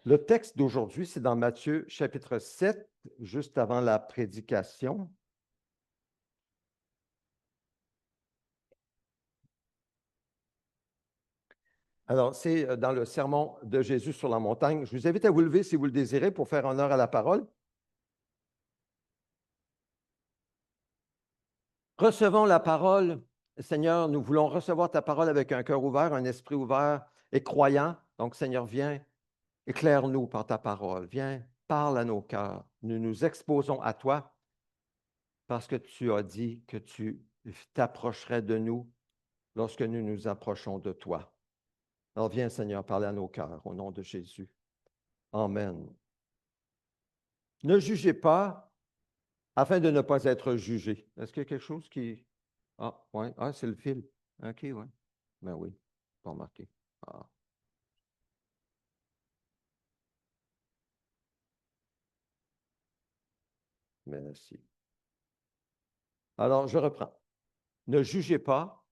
Le texte d'aujourd'hui, c'est dans Matthieu chapitre 7, juste avant la prédication. Alors, c'est dans le sermon de Jésus sur la montagne. Je vous invite à vous lever si vous le désirez pour faire honneur à la parole. Recevons la parole. Seigneur, nous voulons recevoir ta parole avec un cœur ouvert, un esprit ouvert et croyant. Donc, Seigneur, viens, éclaire-nous par ta parole. Viens, parle à nos cœurs. Nous nous exposons à toi parce que tu as dit que tu t'approcherais de nous lorsque nous nous approchons de toi. Alors viens, Seigneur, parler à nos cœurs au nom de Jésus. Amen. Ne jugez pas afin de ne pas être jugé. Est-ce qu'il y a quelque chose qui... Ah, oui, ah, c'est le fil. OK, oui. Ben oui, pas remarqué. Ah, merci. Alors, je reprends. Ne jugez pas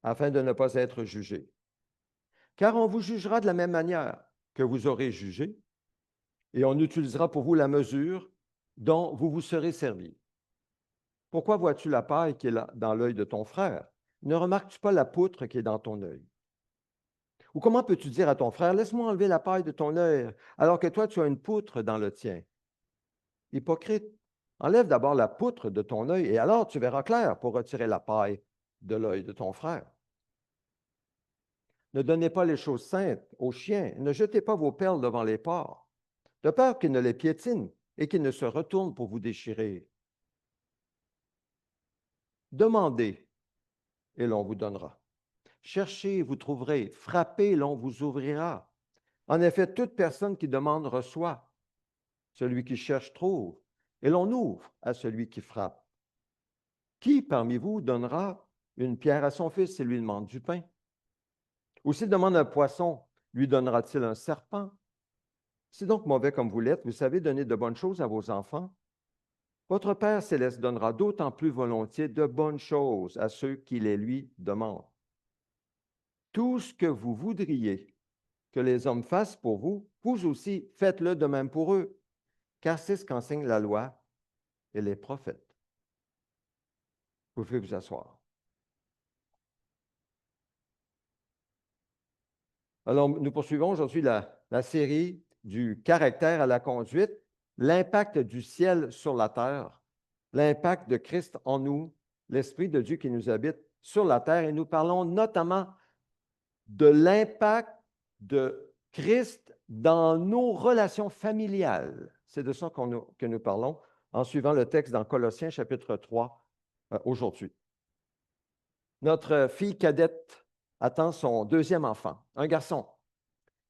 afin de ne pas être jugé. Car on vous jugera de la même manière que vous aurez jugé, et on utilisera pour vous la mesure dont vous vous serez servi. Pourquoi vois-tu la paille qui est dans l'œil de ton frère? Ne remarques-tu pas la poutre qui est dans ton œil? Ou comment peux-tu dire à ton frère, laisse-moi enlever la paille de ton œil, alors que toi, tu as une poutre dans le tien? Hypocrite, enlève d'abord la poutre de ton œil, et alors tu verras clair pour retirer la paille de l'œil de ton frère. Ne donnez pas les choses saintes aux chiens, ne jetez pas vos perles devant les porcs, de peur qu'ils ne les piétinent et qu'ils ne se retournent pour vous déchirer. Demandez, et l'on vous donnera. Cherchez, vous trouverez. Frappez, l'on vous ouvrira. En effet, toute personne qui demande reçoit. Celui qui cherche trouve. Et l'on ouvre à celui qui frappe. Qui parmi vous donnera une pierre à son fils s'il lui demande du pain? Ou s'il demande un poisson, lui donnera-t-il un serpent? C'est donc mauvais comme vous l'êtes, vous savez donner de bonnes choses à vos enfants. Votre Père céleste donnera d'autant plus volontiers de bonnes choses à ceux qui les lui demandent. Tout ce que vous voudriez que les hommes fassent pour vous, vous aussi faites-le de même pour eux, car c'est ce qu'enseigne la loi et les prophètes. Vous pouvez vous asseoir. Alors, nous poursuivons aujourd'hui la série du caractère à la conduite, l'impact du ciel sur la terre, l'impact de Christ en nous, l'Esprit de Dieu qui nous habite sur la terre, et nous parlons notamment de l'impact de Christ dans nos relations familiales. C'est de ça que nous parlons en suivant le texte dans Colossiens chapitre 3 aujourd'hui. Notre fille cadette attend son deuxième enfant, un garçon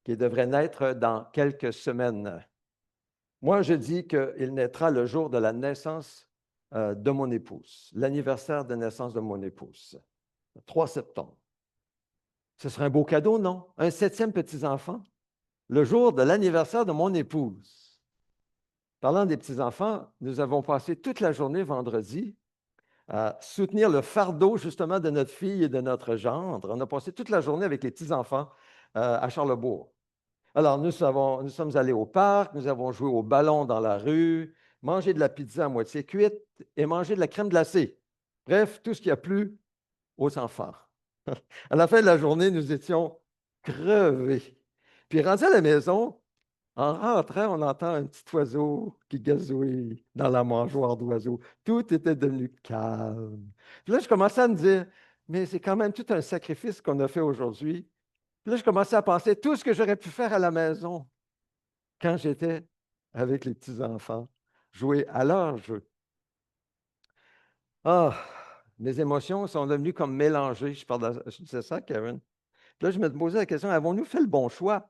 qui devrait naître dans quelques semaines. Moi, je dis qu'il naîtra le jour de la naissance de mon épouse, l'anniversaire de naissance de mon épouse, le 3 septembre. Ce serait un beau cadeau, non? Un 7e petit-enfant, le jour de l'anniversaire de mon épouse. Parlant des petits-enfants, nous avons passé toute la journée vendredi à soutenir le fardeau justement de notre fille et de notre gendre. On a passé toute la journée avec les petits-enfants à Charlesbourg. Alors, nous sommes allés au parc, nous avons joué au ballon dans la rue, mangé de la pizza à moitié cuite et mangé de la crème glacée. Bref, tout ce qui a plu aux enfants. À la fin de la journée, nous étions crevés. Puis, rendu à la maison, en rentrant, on entend un petit oiseau qui gazouille dans la mangeoire d'oiseaux. Tout était devenu calme. Puis là, je commençais à me dire, mais c'est quand même tout un sacrifice qu'on a fait aujourd'hui. Puis là, je commençais à penser tout ce que j'aurais pu faire à la maison quand j'étais avec les petits-enfants, jouer à leur jeu. Ah, mes émotions sont devenues comme mélangées. Je disais ça, Karen. Puis là, je me posais la question, avons-nous fait le bon choix?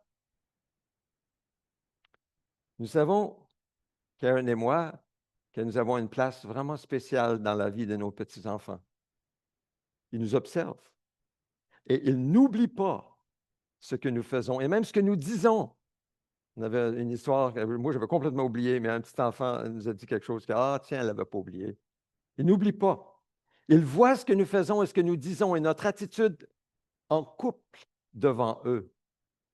Nous savons, Karen et moi, que nous avons une place vraiment spéciale dans la vie de nos petits-enfants. Ils nous observent et ils n'oublient pas ce que nous faisons et même ce que nous disons. On avait une histoire, moi j'avais complètement oublié, mais un petit enfant nous a dit quelque chose que, ah tiens, elle n'avait pas oublié. Ils n'oublient pas. Ils voient ce que nous faisons et ce que nous disons et notre attitude en couple devant eux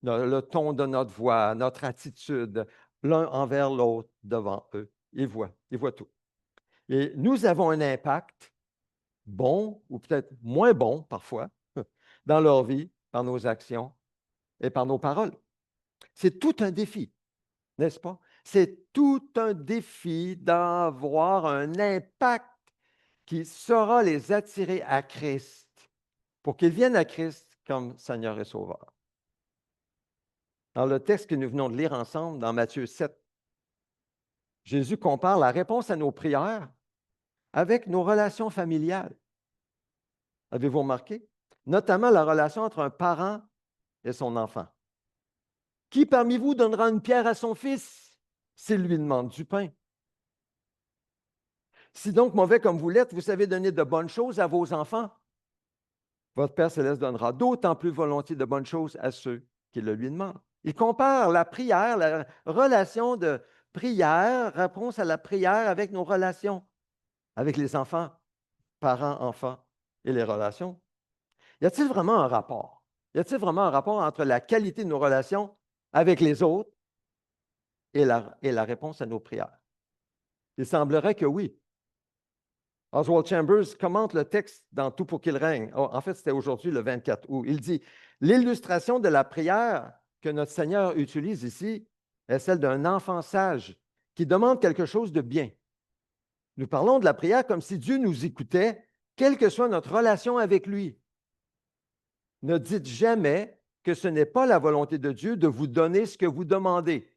le ton de notre voix, notre attitude, l'un envers l'autre devant eux. Ils voient tout. Et nous avons un impact bon ou peut-être moins bon parfois dans leur vie, par nos actions et par nos paroles. C'est tout un défi, n'est-ce pas? C'est tout un défi d'avoir un impact qui saura les attirer à Christ pour qu'ils viennent à Christ comme Seigneur et Sauveur. Dans le texte que nous venons de lire ensemble, dans Matthieu 7, Jésus compare la réponse à nos prières avec nos relations familiales. Avez-vous remarqué? Notamment la relation entre un parent et son enfant. Qui parmi vous donnera une pierre à son fils s'il lui demande du pain? Si donc mauvais comme vous l'êtes, vous savez donner de bonnes choses à vos enfants, votre Père céleste donnera d'autant plus volontiers de bonnes choses à ceux qui le lui demandent. Il compare la prière, la relation de prière, réponse à la prière avec nos relations, avec les enfants, parents, enfants et les relations. Y a-t-il vraiment un rapport? Y a-t-il vraiment un rapport entre la qualité de nos relations avec les autres et la réponse à nos prières? Il semblerait que oui. Oswald Chambers commente le texte dans Tout pour qu'il règne. Oh, en fait, c'était aujourd'hui le 24 août. Il dit, l'illustration de la prière que notre Seigneur utilise ici est celle d'un enfant sage qui demande quelque chose de bien. Nous parlons de la prière comme si Dieu nous écoutait, quelle que soit notre relation avec lui. Ne dites jamais que ce n'est pas la volonté de Dieu de vous donner ce que vous demandez.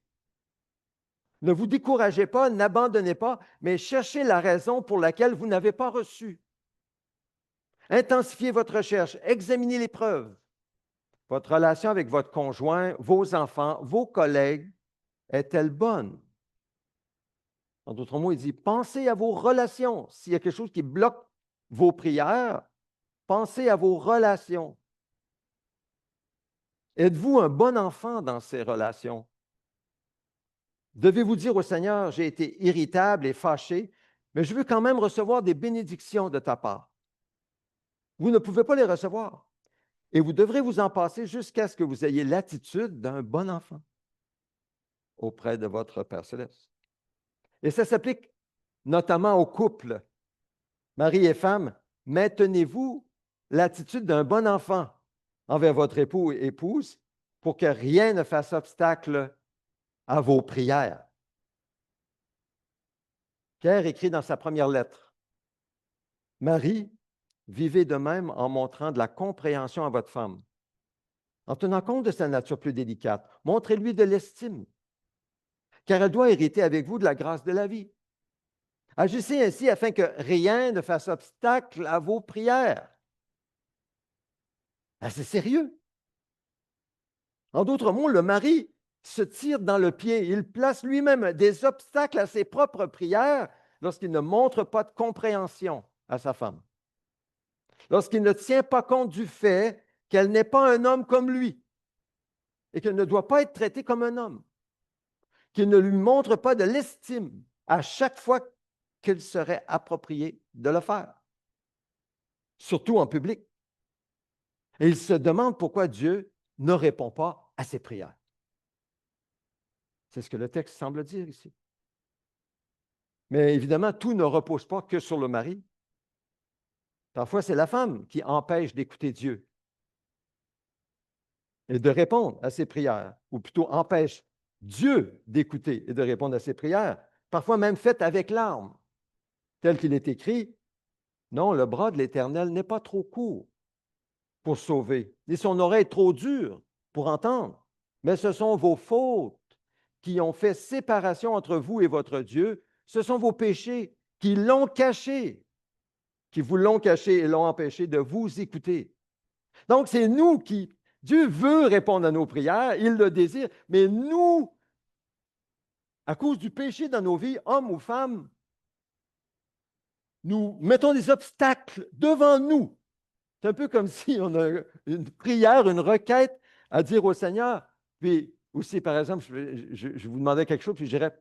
Ne vous découragez pas, n'abandonnez pas, mais cherchez la raison pour laquelle vous n'avez pas reçu. Intensifiez votre recherche, examinez les preuves. Votre relation avec votre conjoint, vos enfants, vos collègues est-elle bonne? En d'autres mots, il dit, pensez à vos relations. S'il y a quelque chose qui bloque vos prières, pensez à vos relations. Êtes-vous un bon enfant dans ces relations? Devez-vous dire au Seigneur, j'ai été irritable et fâché, mais je veux quand même recevoir des bénédictions de ta part. Vous ne pouvez pas les recevoir. Et vous devrez vous en passer jusqu'à ce que vous ayez l'attitude d'un bon enfant auprès de votre Père céleste. Et ça s'applique notamment aux couples. Mari et femme, maintenez-vous l'attitude d'un bon enfant envers votre époux et épouse pour que rien ne fasse obstacle à vos prières. Pierre écrit dans sa première lettre, Marie, vivez de même en montrant de la compréhension à votre femme. En tenant compte de sa nature plus délicate, montrez-lui de l'estime, car elle doit hériter avec vous de la grâce de la vie. Agissez ainsi afin que rien ne fasse obstacle à vos prières. C'est sérieux. En d'autres mots, le mari se tire dans le pied. Il place lui-même des obstacles à ses propres prières lorsqu'il ne montre pas de compréhension à sa femme. Lorsqu'il ne tient pas compte du fait qu'elle n'est pas un homme comme lui et qu'elle ne doit pas être traitée comme un homme, qu'il ne lui montre pas de l'estime à chaque fois qu'il serait approprié de le faire, surtout en public. Et il se demande pourquoi Dieu ne répond pas à ses prières. C'est ce que le texte semble dire ici. Mais évidemment, tout ne repose pas que sur le mari. Parfois, c'est la femme qui empêche d'écouter Dieu et de répondre à ses prières, ou plutôt empêche Dieu d'écouter et de répondre à ses prières, parfois même faites avec larmes, tel qu'il est écrit, non, le bras de l'Éternel n'est pas trop court pour sauver, ni son oreille trop dure pour entendre, mais ce sont vos fautes qui ont fait séparation entre vous et votre Dieu, ce sont vos péchés qui l'ont caché, qui vous l'ont caché et l'ont empêché de vous écouter. Donc, c'est nous qui, Dieu veut répondre à nos prières, il le désire, mais nous, à cause du péché dans nos vies, hommes ou femmes, nous mettons des obstacles devant nous. C'est un peu comme si on a une prière, une requête à dire au Seigneur. Puis aussi, par exemple, je vous demandais quelque chose, puis je dirais,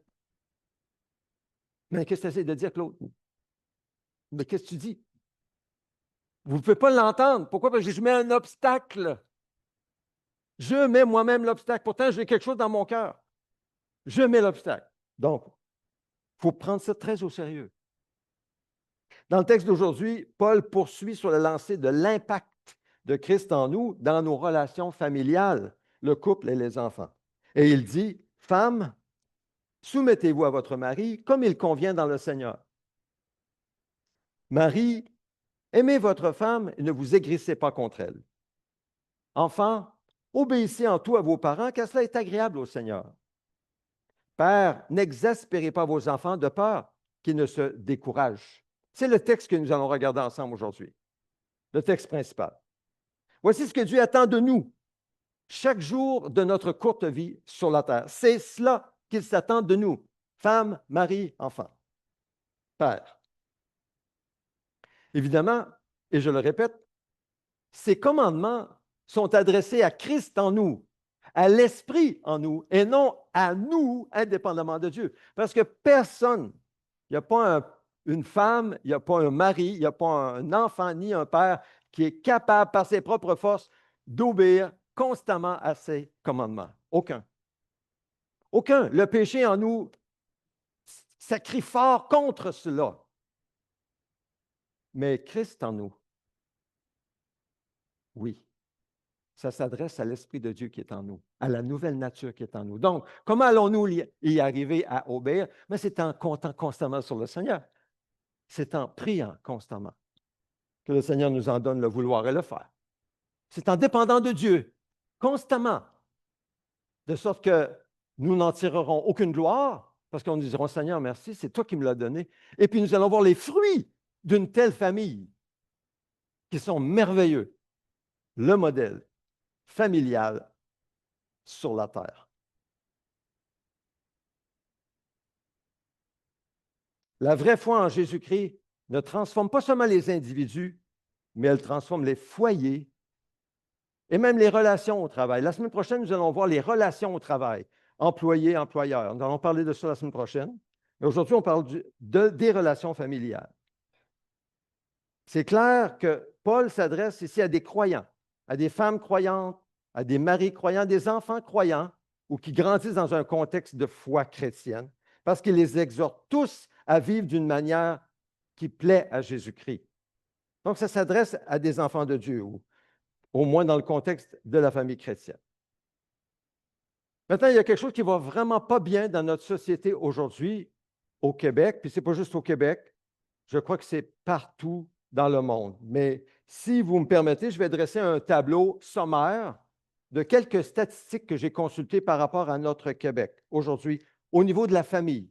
mais qu'est-ce que tu essaies de dire, Claude? Mais qu'est-ce que tu dis? Vous ne pouvez pas l'entendre. Pourquoi? Parce que je mets un obstacle. Je mets moi-même l'obstacle. Pourtant, j'ai quelque chose dans mon cœur. Je mets l'obstacle. Donc, il faut prendre ça très au sérieux. Dans le texte d'aujourd'hui, Paul poursuit sur la lancée de l'impact de Christ en nous dans nos relations familiales, le couple et les enfants. Et il dit, femmes, soumettez-vous à votre mari comme il convient dans le Seigneur. Marie, aimez votre femme et ne vous aigrissez pas contre elle. Enfants, obéissez en tout à vos parents, car cela est agréable au Seigneur. Père, n'exaspérez pas vos enfants de peur qu'ils ne se découragent. C'est le texte que nous allons regarder ensemble aujourd'hui, le texte principal. Voici ce que Dieu attend de nous chaque jour de notre courte vie sur la terre. C'est cela qu'il s'attend de nous, femmes, mari, enfants, père. Évidemment, et je le répète, ces commandements sont adressés à Christ en nous, à l'Esprit en nous, et non à nous, indépendamment de Dieu. Parce que personne, il n'y a pas une femme, il n'y a pas un mari, il n'y a pas un enfant ni un père qui est capable, par ses propres forces, d'obéir constamment à ces commandements. Aucun. Aucun. Le péché en nous, ça crie fort contre cela. Mais Christ en nous, oui. Ça s'adresse à l'Esprit de Dieu qui est en nous, à la nouvelle nature qui est en nous. Donc, comment allons-nous y arriver à obéir? Mais c'est en comptant constamment sur le Seigneur. C'est en priant constamment que le Seigneur nous en donne le vouloir et le faire. C'est en dépendant de Dieu constamment, de sorte que nous n'en tirerons aucune gloire, parce qu'on nous dira, Seigneur, merci, c'est toi qui me l'as donné. Et puis nous allons voir les fruits d'une telle famille qui sont merveilleux. Le modèle familial sur la terre. La vraie foi en Jésus-Christ ne transforme pas seulement les individus, mais elle transforme les foyers et même les relations au travail. La semaine prochaine, nous allons voir les relations au travail, employés, employeurs. Nous allons parler de ça la semaine prochaine. Mais aujourd'hui, on parle des relations familiales. C'est clair que Paul s'adresse ici à des croyants, à des femmes croyantes, à des maris croyants, des enfants croyants ou qui grandissent dans un contexte de foi chrétienne, parce qu'il les exhorte tous à vivre d'une manière qui plaît à Jésus-Christ. Donc, ça s'adresse à des enfants de Dieu, ou au moins dans le contexte de la famille chrétienne. Maintenant, il y a quelque chose qui ne va vraiment pas bien dans notre société aujourd'hui, au Québec, puis ce n'est pas juste au Québec, je crois que c'est partout dans le monde. Mais si vous me permettez, je vais dresser un tableau sommaire de quelques statistiques que j'ai consultées par rapport à notre Québec aujourd'hui au niveau de la famille.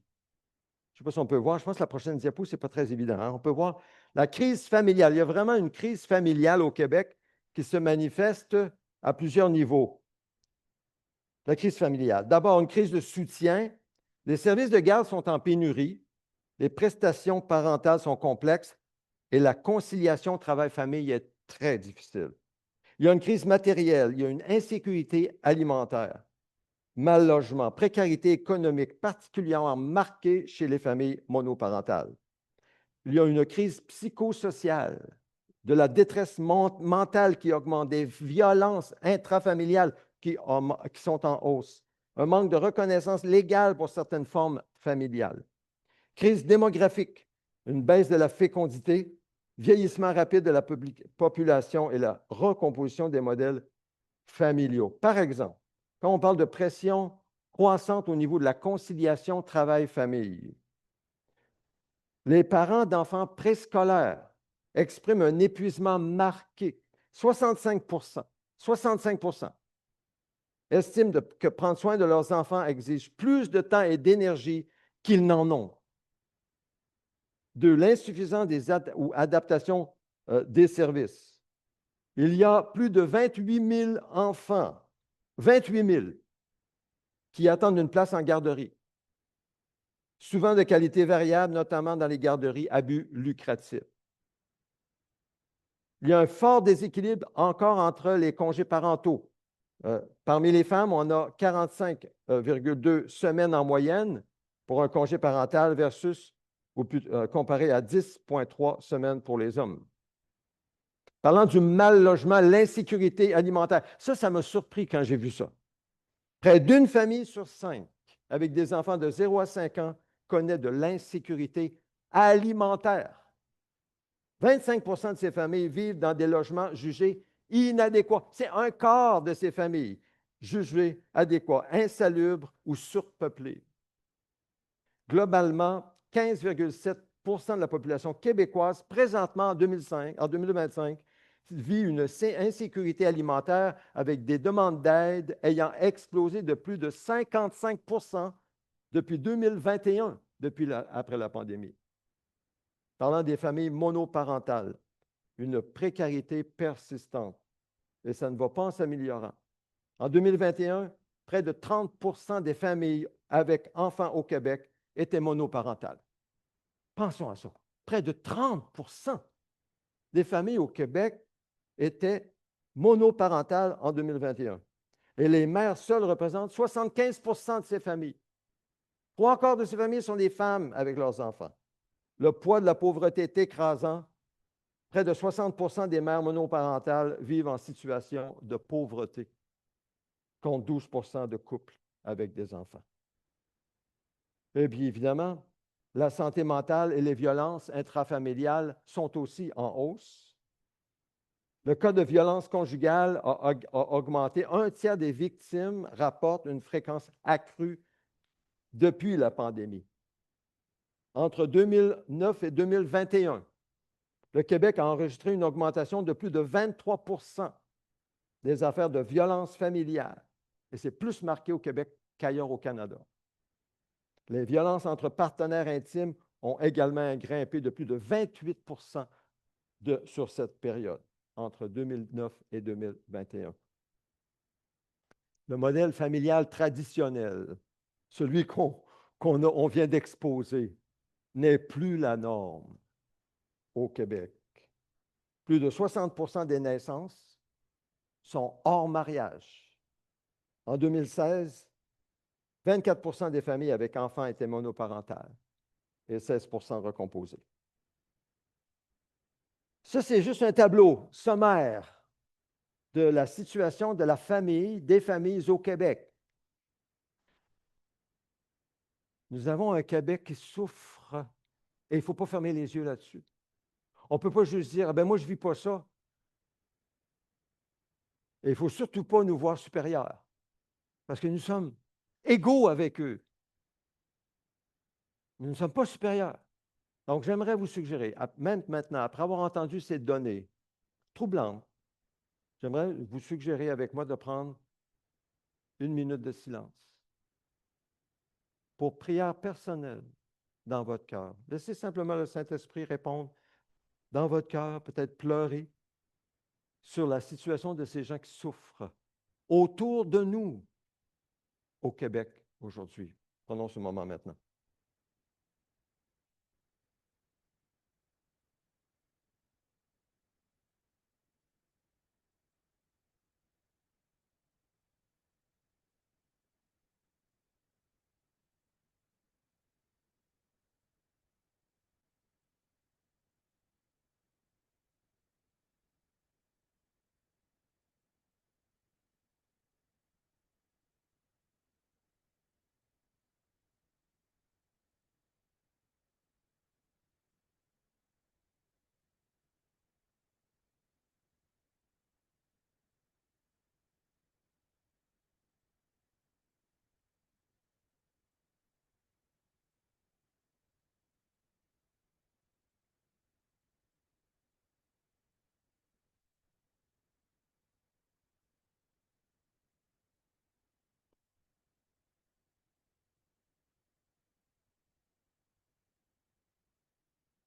Je ne sais pas si on peut voir, je pense que la prochaine diapo, ce n'est pas très évident. Hein? On peut voir la crise familiale. Il y a vraiment une crise familiale au Québec qui se manifeste à plusieurs niveaux. La crise familiale. D'abord, une crise de soutien. Les services de garde sont en pénurie. Les prestations parentales sont complexes et la conciliation travail-famille est très difficile. Il y a une crise matérielle, il y a une insécurité alimentaire, mal logement, précarité économique particulièrement marquée chez les familles monoparentales. Il y a une crise psychosociale, de la détresse mentale qui augmente, des violences intrafamiliales qui sont en hausse, un manque de reconnaissance légale pour certaines formes familiales. Crise démographique, une baisse de la fécondité, vieillissement rapide de la population et la recomposition des modèles familiaux. Par exemple, quand on parle de pression croissante au niveau de la conciliation travail-famille, les parents d'enfants préscolaires expriment un épuisement marqué. 65 estiment que prendre soin de leurs enfants exige plus de temps et d'énergie qu'ils n'en ont. De l'insuffisance ou adaptation des services. Il y a plus de 28 000 enfants, 28 000, qui attendent une place en garderie, souvent de qualité variable, notamment dans les garderies à but lucratif. Il y a un fort déséquilibre encore entre les congés parentaux. Parmi les femmes, on a 45,2 semaines en moyenne pour un congé parental versus comparé à 10,3 semaines pour les hommes. Parlant du mal logement, l'insécurité alimentaire. Ça m'a surpris quand j'ai vu ça. Près d'une famille sur 5 avec des enfants de 0 à 5 ans connaît de l'insécurité alimentaire. 25 de ces familles vivent dans des logements jugés inadéquats. C'est un quart de ces familles jugées adéquats, insalubres ou surpeuplées. Globalement, 15,7 de la population québécoise, présentement en 2025, vit une insécurité alimentaire avec des demandes d'aide ayant explosé de plus de 55 depuis 2021, après la pandémie. Parlant des familles monoparentales, une précarité persistante et ça ne va pas en s'améliorant. En 2021, près de 30 des familles avec enfants au Québec étaient monoparentales. Pensons à ça. Près de 30 des familles au Québec étaient monoparentales en 2021. Et les mères seules représentent 75 de ces familles. 3 quarts de ces familles sont des femmes avec leurs enfants. Le poids de la pauvreté est écrasant. Près de 60 des mères monoparentales vivent en situation de pauvreté, contre 12 de couples avec des enfants. Et bien évidemment, la santé mentale et les violences intrafamiliales sont aussi en hausse. Le cas de violence conjugale a augmenté. 1/3 des victimes rapportent une fréquence accrue depuis la pandémie. Entre 2009 et 2021, le Québec a enregistré une augmentation de plus de 23 des affaires de violence familiale. Et c'est plus marqué au Québec qu'ailleurs au Canada. Les violences entre partenaires intimes ont également grimpé de plus de 28 sur cette période, entre 2009 et 2021. Le modèle familial traditionnel, celui qu'on vient d'exposer, n'est plus la norme au Québec. Plus de 60 des naissances sont hors mariage. En 2016, 24 des familles avec enfants étaient monoparentales et 16 recomposées. Ça, c'est juste un tableau sommaire de la situation de la famille, des familles au Québec. Nous avons un Québec qui souffre et il ne faut pas fermer les yeux là-dessus. On ne peut pas juste dire, ben moi, je ne vis pas ça. Et il ne faut surtout pas nous voir supérieurs parce que nous sommes égaux avec eux. Nous ne sommes pas supérieurs. Donc, j'aimerais vous suggérer, même maintenant, après avoir entendu ces données troublantes, j'aimerais vous suggérer avec moi de prendre 1 minute de silence pour prière personnelle dans votre cœur. Laissez simplement le Saint-Esprit répondre dans votre cœur, peut-être pleurer sur la situation de ces gens qui souffrent autour de nous au Québec aujourd'hui. Prenons ce moment maintenant.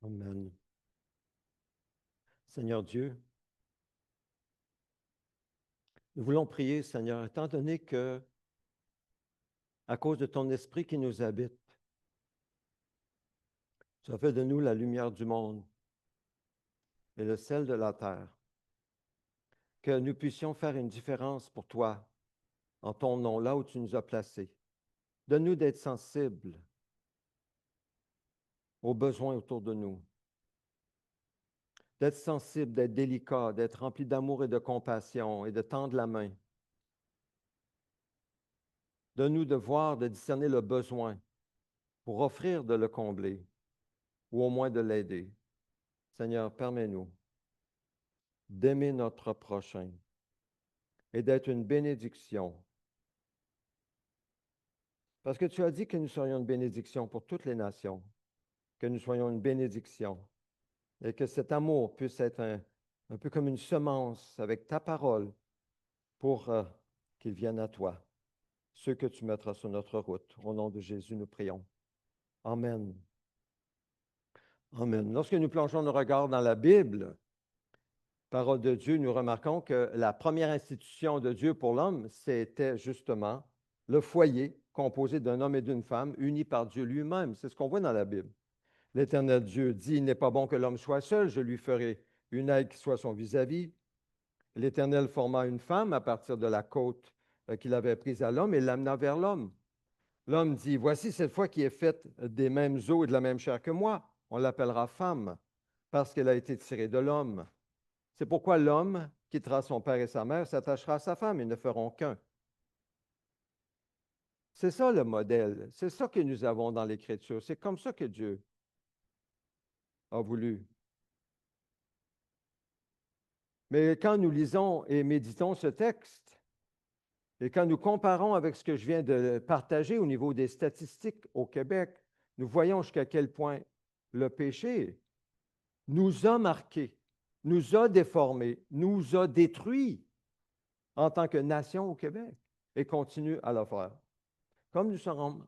Amen. Seigneur Dieu, nous voulons prier, Seigneur, étant donné que, à cause de ton esprit qui nous habite, tu as fait de nous la lumière du monde et le sel de la terre, que nous puissions faire une différence pour toi en ton nom, là où tu nous as placés. Donne-nous d'être sensibles aux besoins autour de nous. d'être sensible, d'être délicat, d'être rempli d'amour et de compassion et de tendre la main. Donne-nous de voir, de discerner le besoin pour offrir de le combler ou au moins de l'aider. Seigneur, permets-nous d'aimer notre prochain et d'être une bénédiction. Parce que tu as dit que nous serions une bénédiction pour toutes les nations, que nous soyons une bénédiction et que cet amour puisse être un peu comme une semence avec ta parole pour qu'il vienne à toi, ceux que tu mettras sur notre route. Au nom de Jésus, nous prions. Amen. Amen. Lorsque nous plongeons nos regards dans la Bible, parole de Dieu, nous remarquons que la première institution de Dieu pour l'homme, c'était justement le foyer composé d'un homme et d'une femme unis par Dieu lui-même. C'est ce qu'on voit dans la Bible. L'Éternel Dieu dit, il n'est pas bon que l'homme soit seul, je lui ferai une aide qui soit son vis-à-vis. L'Éternel forma une femme à partir de la côte qu'il avait prise à l'homme et l'amena vers l'homme. L'homme dit, voici cette fois qui est faite des mêmes os et de la même chair que moi. On l'appellera femme parce qu'elle a été tirée de l'homme. C'est pourquoi l'homme quittera son père et sa mère, s'attachera à sa femme, ils ne feront qu'un. C'est ça le modèle, c'est ça que nous avons dans l'Écriture, c'est comme ça que Dieu a voulu. Mais quand nous lisons et méditons ce texte, et quand nous comparons avec ce que je viens de partager au niveau des statistiques au Québec, nous voyons jusqu'à quel point le péché nous a marqués, nous a déformés, nous a détruits en tant que nation au Québec et continue à le faire. Comme nous sommes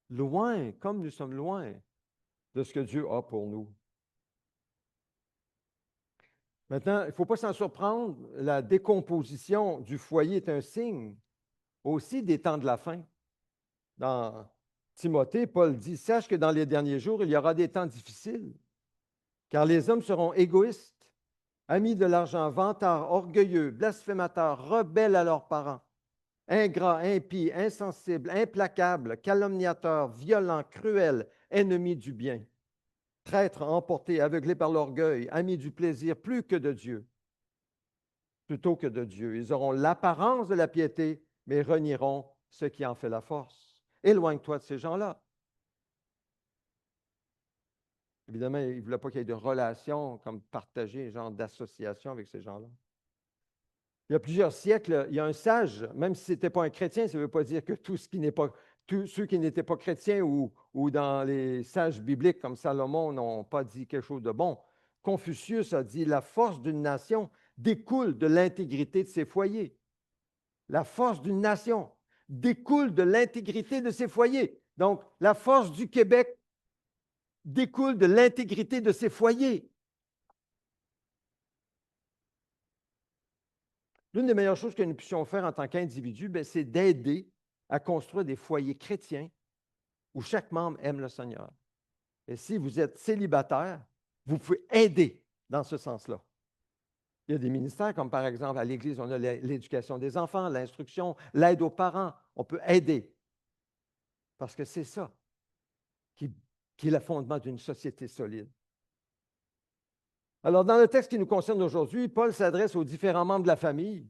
loin de ce que Dieu a pour nous. Maintenant, il ne faut pas s'en surprendre, la décomposition du foyer est un signe aussi des temps de la fin. Dans Timothée, Paul dit, sache que dans les derniers jours, il y aura des temps difficiles, car les hommes seront égoïstes, amis de l'argent, vantards, orgueilleux, blasphémateurs, rebelles à leurs parents, ingrats, impies, insensibles, implacables, calomniateurs, violents, cruels, ennemis du bien, traîtres, emportés, aveuglés par l'orgueil, amis du plaisir plus que de Dieu, plutôt que de Dieu. Ils auront l'apparence de la piété, mais renieront ce qui en fait la force. Éloigne-toi de ces gens-là. Évidemment, il ne voulait pas qu'il y ait de relations comme partagées, genre d'association avec ces gens-là. Il y a plusieurs siècles, il y a un sage, même si ce n'était pas un chrétien, ça ne veut pas dire que tous ceux qui n'étaient pas chrétiens ou dans les sages bibliques comme Salomon n'ont pas dit quelque chose de bon. Confucius a dit, la force d'une nation découle de l'intégrité de ses foyers. La force d'une nation découle de l'intégrité de ses foyers. Donc, la force du Québec découle de l'intégrité de ses foyers. L'une des meilleures choses que nous puissions faire en tant qu'individu, c'est d'aider à construire des foyers chrétiens où chaque membre aime le Seigneur. Et si vous êtes célibataire, vous pouvez aider dans ce sens-là. Il y a des ministères comme par exemple à l'Église, on a l'éducation des enfants, l'instruction, l'aide aux parents. On peut aider parce que c'est ça qui est le fondement d'une société solide. Alors, dans le texte qui nous concerne aujourd'hui, Paul s'adresse aux différents membres de la famille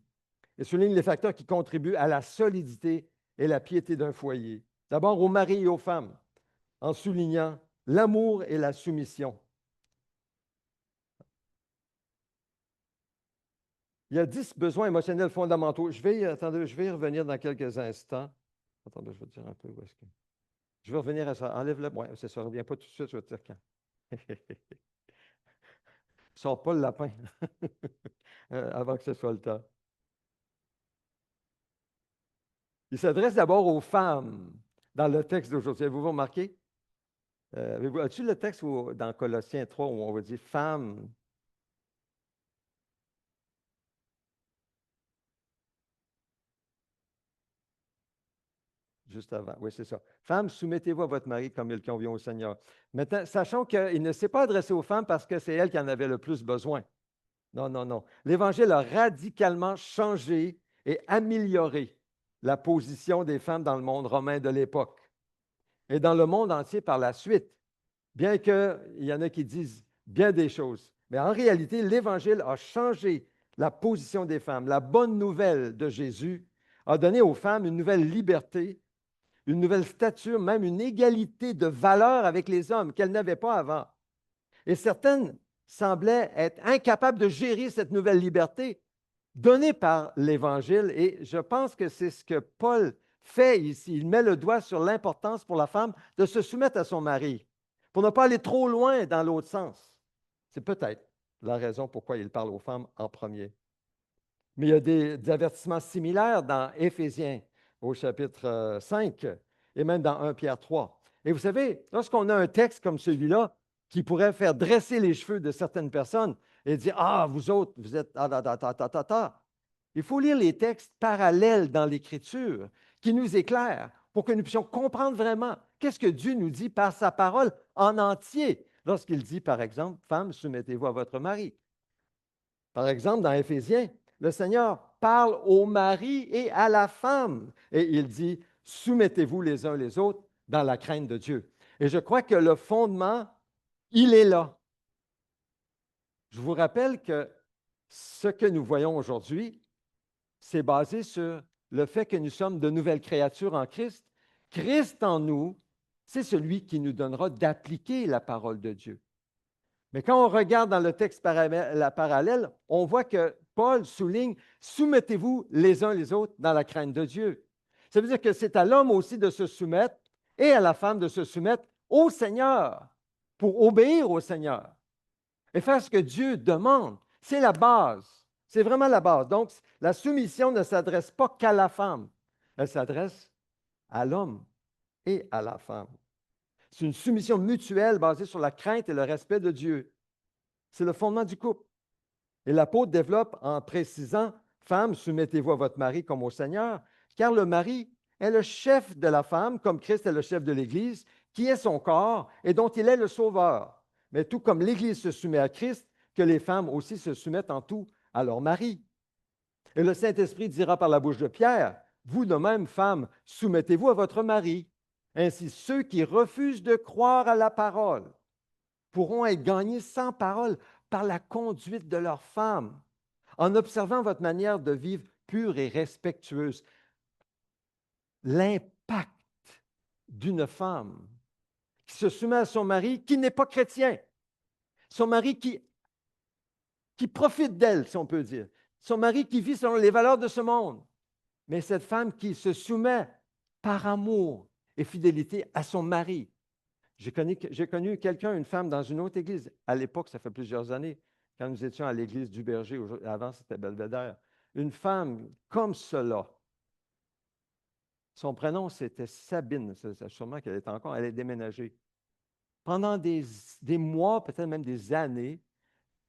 et souligne les facteurs qui contribuent à la solidité et la piété d'un foyer. D'abord aux maris et aux femmes, en soulignant l'amour et la soumission. Il y a 10 besoins émotionnels fondamentaux. Je vais y revenir dans quelques instants. Attendez, je vais te dire un peu où est-ce que... Je vais revenir à ça. Enlève-le. Oui, ça ne revient pas tout de suite, je vais te dire quand. Sors pas le lapin avant que ce soit le temps. Il s'adresse d'abord aux femmes dans le texte d'aujourd'hui. Avez-vous remarqué? As-tu le texte dans Colossiens 3 où on va dire femmes? Juste avant, oui, c'est ça. Femmes, soumettez-vous à votre mari comme il convient au Seigneur. Maintenant, sachant qu'il ne s'est pas adressé aux femmes parce que c'est elles qui en avaient le plus besoin. Non, non, non. L'Évangile a radicalement changé et amélioré la position des femmes dans le monde romain de l'époque et dans le monde entier par la suite. Bien qu'il y en a qui disent bien des choses, Mais en réalité, l'Évangile a changé la position des femmes. La bonne nouvelle de Jésus a donné aux femmes une nouvelle liberté, une nouvelle stature, même une égalité de valeur avec les hommes qu'elles n'avaient pas avant. Et certaines semblaient être incapables de gérer cette nouvelle liberté donnée par l'Évangile. Et je pense que c'est ce que Paul fait ici. Il met le doigt sur l'importance pour la femme de se soumettre à son mari, pour ne pas aller trop loin dans l'autre sens. C'est peut-être la raison pourquoi il parle aux femmes en premier. Mais il y a des avertissements similaires dans Éphésiens au chapitre 5 et même dans 1 Pierre 3. Et vous savez, lorsqu'on a un texte comme celui-là qui pourrait faire dresser les cheveux de certaines personnes et dire, ah, vous autres, vous êtes il faut lire les textes parallèles dans l'Écriture qui nous éclairent pour que nous puissions comprendre vraiment qu'est-ce que Dieu nous dit par sa parole en entier lorsqu'il dit, par exemple, femmes, soumettez-vous à votre mari. Par exemple, dans Éphésiens, le Seigneur parle au mari et à la femme et il dit, soumettez-vous les uns les autres dans la crainte de Dieu. Et je crois que le fondement, il est là. Je vous rappelle que ce que nous voyons aujourd'hui, c'est basé sur le fait que nous sommes de nouvelles créatures en Christ. Christ en nous, c'est celui qui nous donnera d'appliquer la parole de Dieu. Mais quand on regarde dans le texte parallèle, on voit que Paul souligne, soumettez-vous les uns les autres dans la crainte de Dieu. Ça veut dire que c'est à l'homme aussi de se soumettre et à la femme de se soumettre au Seigneur pour obéir au Seigneur et faire ce que Dieu demande. C'est la base. C'est vraiment la base. Donc, la soumission ne s'adresse pas qu'à la femme. Elle s'adresse à l'homme et à la femme. C'est une soumission mutuelle basée sur la crainte et le respect de Dieu. C'est le fondement du couple. Et l'apôtre développe en précisant, femmes, soumettez-vous à votre mari comme au Seigneur, car le mari est le chef de la femme, comme Christ est le chef de l'Église, qui est son corps et dont il est le sauveur. Mais tout comme l'Église se soumet à Christ, que les femmes aussi se soumettent en tout à leur mari. Et le Saint-Esprit dira par la bouche de Pierre, vous de même, femmes, soumettez-vous à votre mari. Ainsi, ceux qui refusent de croire à la parole pourront être gagnés sans parole par la conduite de leur femme, en observant votre manière de vivre pure et respectueuse. L'impact d'une femme qui se soumet à son mari qui n'est pas chrétien, son mari qui profite d'elle, si on peut dire, son mari qui vit selon les valeurs de ce monde, mais cette femme qui se soumet par amour et fidélité à son mari. J'ai connu quelqu'un, une femme, dans une autre église. À l'époque, ça fait plusieurs années, quand nous étions à l'église du Berger. Avant, c'était Belvédère. Une femme comme cela. Son prénom, c'était Sabine. Sûrement qu'elle est encore. Elle est déménagée. Pendant des mois, peut-être même des années,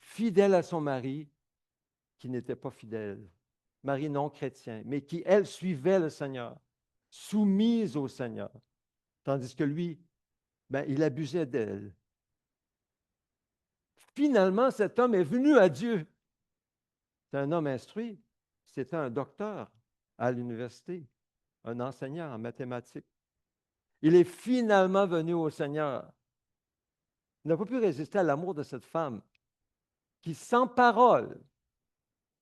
fidèle à son mari, qui n'était pas fidèle. Mari non chrétien, mais qui, elle, suivait le Seigneur, soumise au Seigneur. Tandis que lui, il abusait d'elle. Finalement, cet homme est venu à Dieu. C'est un homme instruit. C'était un docteur à l'université, un enseignant en mathématiques. Il est finalement venu au Seigneur. Il n'a pas pu résister à l'amour de cette femme qui, sans parole,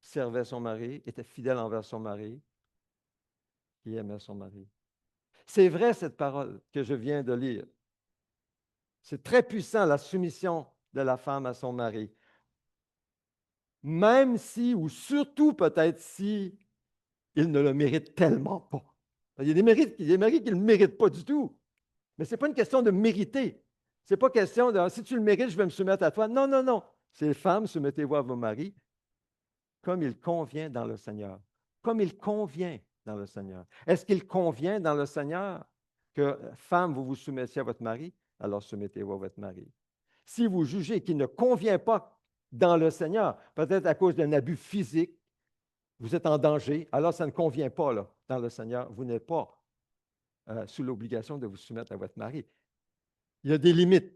servait son mari, était fidèle envers son mari, qui aimait son mari. C'est vrai, cette parole que je viens de lire. C'est très puissant, la soumission de la femme à son mari. Même si, ou surtout peut-être si, il ne le mérite tellement pas. Il y a des maris qui ne le méritent pas du tout. Mais ce n'est pas une question de mériter. Ce n'est pas question de si tu le mérites, je vais me soumettre à toi. Non, non, non. C'est femmes, soumettez-vous à vos maris comme il convient dans le Seigneur. Comme il convient dans le Seigneur. Est-ce qu'il convient dans le Seigneur que, femmes, vous vous soumettiez à votre mari? Alors soumettez-vous à votre mari. Si vous jugez qu'il ne convient pas dans le Seigneur, peut-être à cause d'un abus physique, vous êtes en danger, alors ça ne convient pas là, dans le Seigneur. Vous n'êtes pas sous l'obligation de vous soumettre à votre mari. Il y a des limites.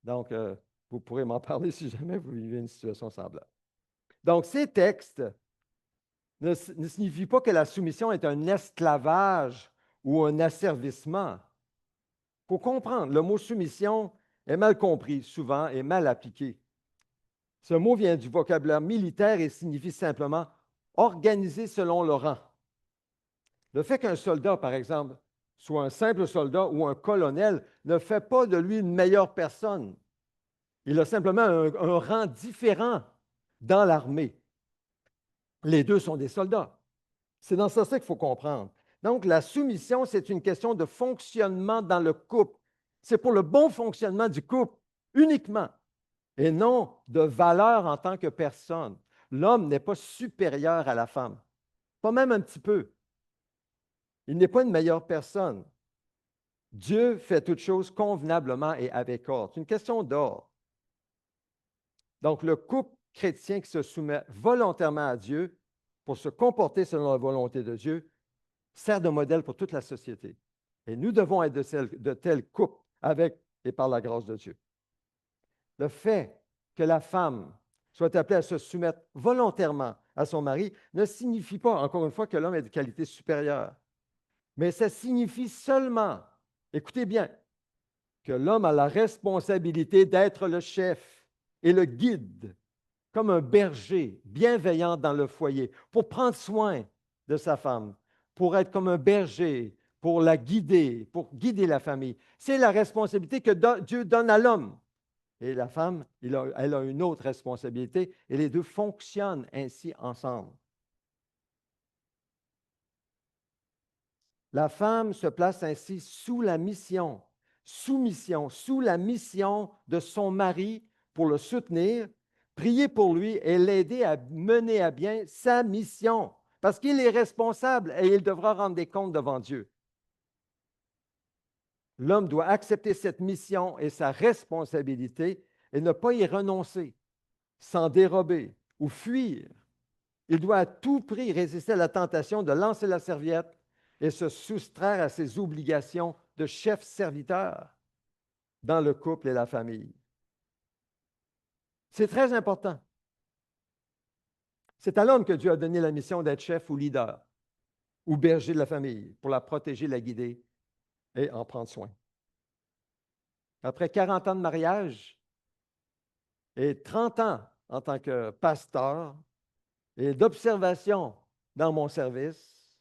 Donc, vous pourrez m'en parler si jamais vous vivez une situation semblable. Donc, ces textes ne signifient pas que la soumission est un esclavage ou un asservissement. Il faut comprendre, le mot soumission est mal compris souvent et mal appliqué. Ce mot vient du vocabulaire militaire et signifie simplement organiser selon le rang. Le fait qu'un soldat, par exemple, soit un simple soldat ou un colonel ne fait pas de lui une meilleure personne. Il a simplement un rang différent dans l'armée. Les deux sont des soldats. C'est dans ça qu'il faut comprendre. Donc, la soumission, c'est une question de fonctionnement dans le couple. C'est pour le bon fonctionnement du couple uniquement, et non de valeur en tant que personne. L'homme n'est pas supérieur à la femme, pas même un petit peu. Il n'est pas une meilleure personne. Dieu fait toutes choses convenablement et avec ordre. C'est une question d'ordre. Donc, le couple chrétien qui se soumet volontairement à Dieu pour se comporter selon la volonté de Dieu sert de modèle pour toute la société. Et nous devons être de tels couples avec et par la grâce de Dieu. Le fait que la femme soit appelée à se soumettre volontairement à son mari ne signifie pas, encore une fois, que l'homme ait de qualités supérieures. Mais ça signifie seulement, écoutez bien, que l'homme a la responsabilité d'être le chef et le guide, comme un berger bienveillant dans le foyer, pour prendre soin de sa femme, pour être comme un berger, pour la guider, pour guider la famille. C'est la responsabilité que Dieu donne à l'homme. Et la femme, elle a une autre responsabilité, et les deux fonctionnent ainsi ensemble. La femme se place ainsi sous la mission, sous la mission de son mari pour le soutenir, prier pour lui et l'aider à mener à bien sa mission, parce qu'il est responsable et il devra rendre des comptes devant Dieu. L'homme doit accepter cette mission et sa responsabilité et ne pas y renoncer, s'en dérober ou fuir. Il doit à tout prix résister à la tentation de lancer la serviette et se soustraire à ses obligations de chef serviteur dans le couple et la famille. C'est très important. C'est à l'homme que Dieu a donné la mission d'être chef ou leader ou berger de la famille pour la protéger, la guider et en prendre soin. Après 40 ans de mariage et 30 ans en tant que pasteur et d'observation dans mon service,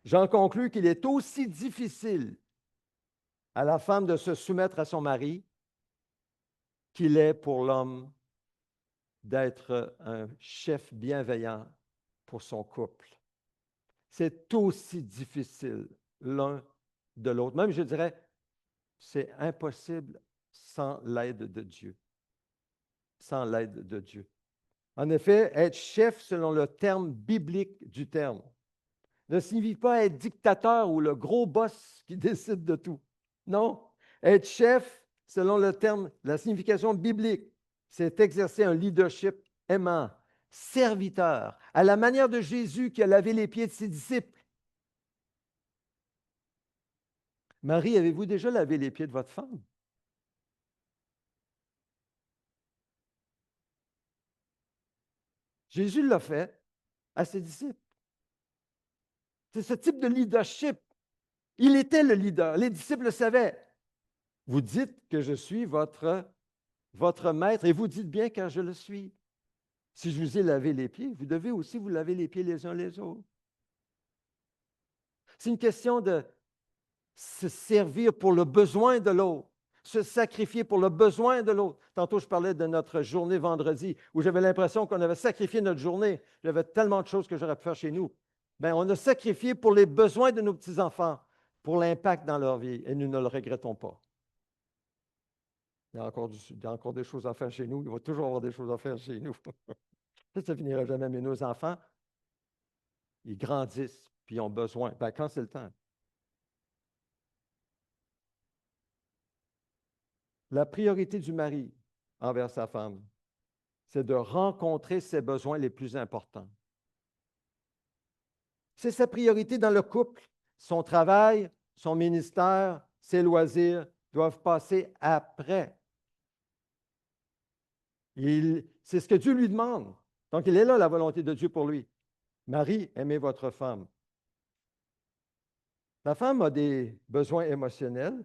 j'en conclus qu'il est aussi difficile à la femme de se soumettre à son mari qu'il est pour l'homme d'être un chef bienveillant pour son couple. C'est aussi difficile l'un de l'autre. Même, je dirais, c'est impossible sans l'aide de Dieu. Sans l'aide de Dieu. En effet, être chef selon le terme biblique du terme ne signifie pas être dictateur ou le gros boss qui décide de tout. Non, être chef, selon le terme, la signification biblique, c'est exercer un leadership aimant, serviteur, à la manière de Jésus qui a lavé les pieds de ses disciples. Marie, avez-vous déjà lavé les pieds de votre femme? Jésus l'a fait à ses disciples. C'est ce type de leadership. Il était le leader. Les disciples le savaient. Vous dites que je suis votre maître et vous dites bien car je le suis. Si je vous ai lavé les pieds, vous devez aussi vous laver les pieds les uns les autres. C'est une question de se servir pour le besoin de l'autre, se sacrifier pour le besoin de l'autre. Tantôt, je parlais de notre journée vendredi où j'avais l'impression qu'on avait sacrifié notre journée. J'avais tellement de choses que j'aurais pu faire chez nous. Bien, on a sacrifié pour les besoins de nos petits-enfants, pour l'impact dans leur vie, et nous ne le regrettons pas. Il y a encore des choses à faire chez nous. Il va toujours avoir des choses à faire chez nous. Ça ne finira jamais. Mais nos enfants, ils grandissent, puis ils ont besoin. Bien, quand c'est le temps. La priorité du mari envers sa femme, c'est de rencontrer ses besoins les plus importants. C'est sa priorité dans le couple. Son travail, son ministère, ses loisirs doivent passer après. C'est ce que Dieu lui demande. Donc, il est là, la volonté de Dieu pour lui. Marie, aimez votre femme. La femme a des besoins émotionnels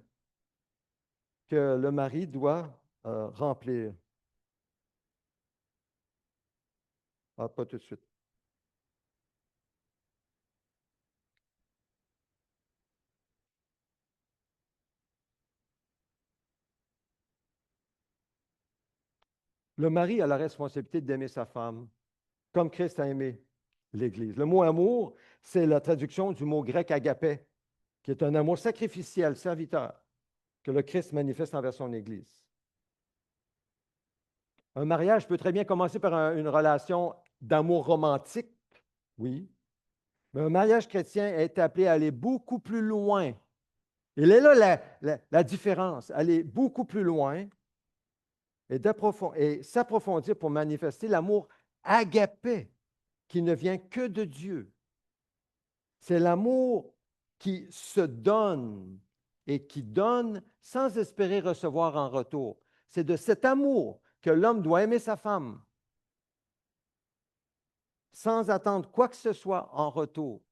que le mari doit remplir. Ah, pas tout de suite. Le mari a la responsabilité d'aimer sa femme, comme Christ a aimé l'Église. Le mot amour, c'est la traduction du mot grec agapé, qui est un amour sacrificiel, serviteur, que le Christ manifeste envers son Église. Un mariage peut très bien commencer par une relation d'amour romantique, oui, mais un mariage chrétien est appelé à aller beaucoup plus loin. Il est là la différence, aller beaucoup plus loin et s'approfondir pour manifester l'amour agapé qui ne vient que de Dieu. C'est l'amour qui se donne et qui donne sans espérer recevoir en retour. C'est de cet amour que l'homme doit aimer sa femme sans attendre quoi que ce soit en retour.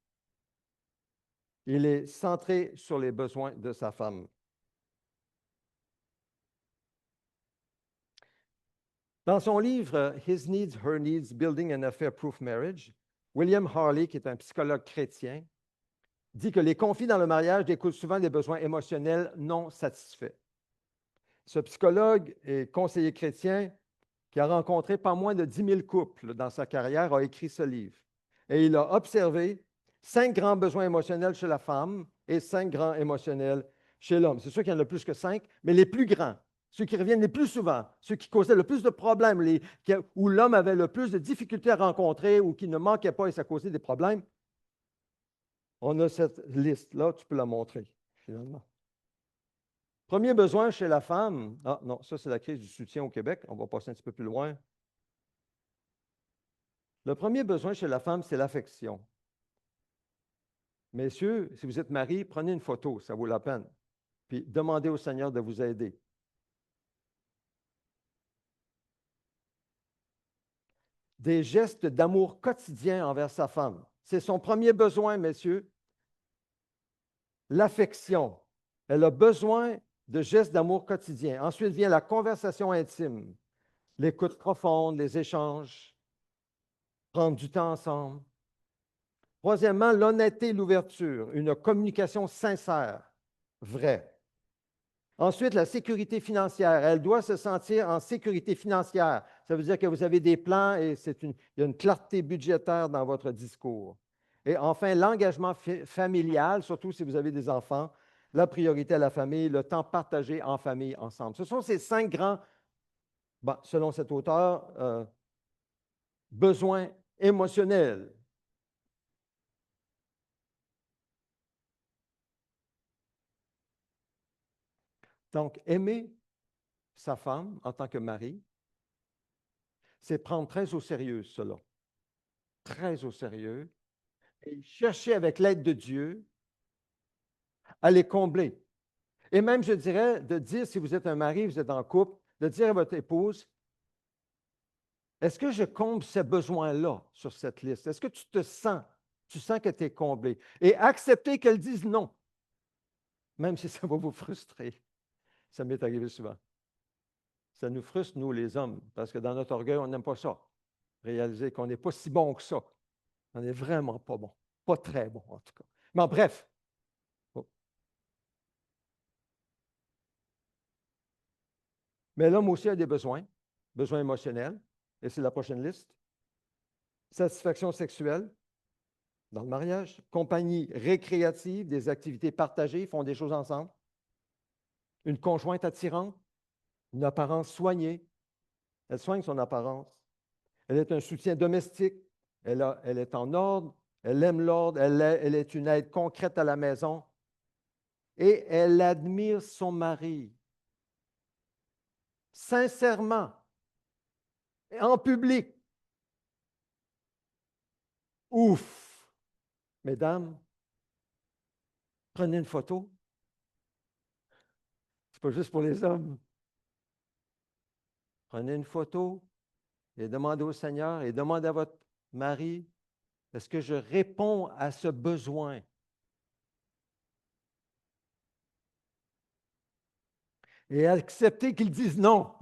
Il est centré sur les besoins de sa femme. Dans son livre His Needs, Her Needs, Building an Affair-Proof Marriage, William Harley, qui est un psychologue chrétien, dit que les conflits dans le mariage découlent souvent des besoins émotionnels non satisfaits. Ce psychologue et conseiller chrétien, qui a rencontré pas moins de 10 000 couples dans sa carrière, a écrit ce livre. Et il a observé 5 grands besoins émotionnels chez la femme et 5 grands émotionnels chez l'homme. C'est sûr qu'il y en a plus que 5, mais les plus grands, ceux qui reviennent les plus souvent, ceux qui causaient le plus de problèmes, où l'homme avait le plus de difficultés à rencontrer ou qui ne manquaient pas et ça causait des problèmes. On a cette liste-là, tu peux la montrer, finalement. Premier besoin chez la femme. Ah non, ça c'est la crise du soutien au Québec. On va passer un petit peu plus loin. Le premier besoin chez la femme, c'est l'affection. Messieurs, si vous êtes mariés, prenez une photo, ça vaut la peine. Puis demandez au Seigneur de vous aider. Des gestes d'amour quotidien envers sa femme. C'est son premier besoin, messieurs. L'affection. Elle a besoin de gestes d'amour quotidien. Ensuite vient la conversation intime, l'écoute profonde, les échanges, prendre du temps ensemble. Troisièmement, l'honnêteté et l'ouverture, une communication sincère, vraie. Ensuite, la sécurité financière. Elle doit se sentir en sécurité financière. Ça veut dire que vous avez des plans et il y a une clarté budgétaire dans votre discours. Et enfin, l'engagement familial, surtout si vous avez des enfants, la priorité à la famille, le temps partagé en famille ensemble. Ce sont ces 5 grands, selon cet auteur, besoins émotionnels. Donc, aimer sa femme en tant que mari, c'est prendre très au sérieux cela. Très au sérieux. Et chercher avec l'aide de Dieu à les combler. Et même, je dirais, de dire, si vous êtes un mari, vous êtes en couple, de dire à votre épouse, est-ce que je comble ces besoins-là sur cette liste? Est-ce que tu sens que tu es comblé? Et accepter qu'elle dise non, même si ça va vous frustrer. Ça m'est arrivé souvent. Ça nous frustre, nous, les hommes, parce que dans notre orgueil, on n'aime pas ça. Réaliser qu'on n'est pas si bon que ça. On n'est vraiment pas bon. Pas très bon, en tout cas. Mais bref. Mais l'homme aussi a des besoins, besoins émotionnels, et c'est la prochaine liste. Satisfaction sexuelle dans le mariage, compagnie récréative, des activités partagées, ils font des choses ensemble. Une conjointe attirante, une apparence soignée, elle soigne son apparence. Elle est un soutien domestique, elle est en ordre, elle aime l'ordre, elle est une aide concrète à la maison et elle admire son mari. Sincèrement, en public. Ouf! Mesdames, prenez une photo. C'est pas juste pour les hommes. Prenez une photo et demandez au Seigneur et demandez à votre mari, est-ce que je réponds à ce besoin? Et acceptez qu'il dise non.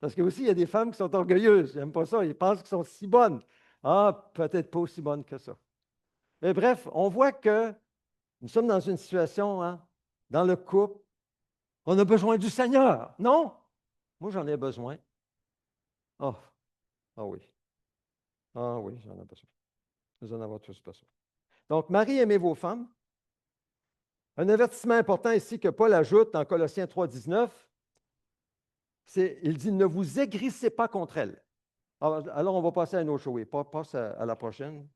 Parce que aussi, il y a des femmes qui sont orgueilleuses. Ils n'aiment pas ça. Ils pensent qu'elles sont si bonnes. Ah, peut-être pas aussi bonnes que ça. Mais bref, on voit que nous sommes dans une situation, hein, dans le couple, on a besoin du Seigneur. Non? Moi, j'en ai besoin. Ah, ah oui. Ah oui, j'en ai besoin. Nous en avons tous besoin. Donc, Marie, aimez vos femmes. Un avertissement important ici que Paul ajoute dans Colossiens 3,19, il dit, ne vous aigrissez pas contre elles. Alors, on va passer à une autre chose. Oui, passe à la prochaine.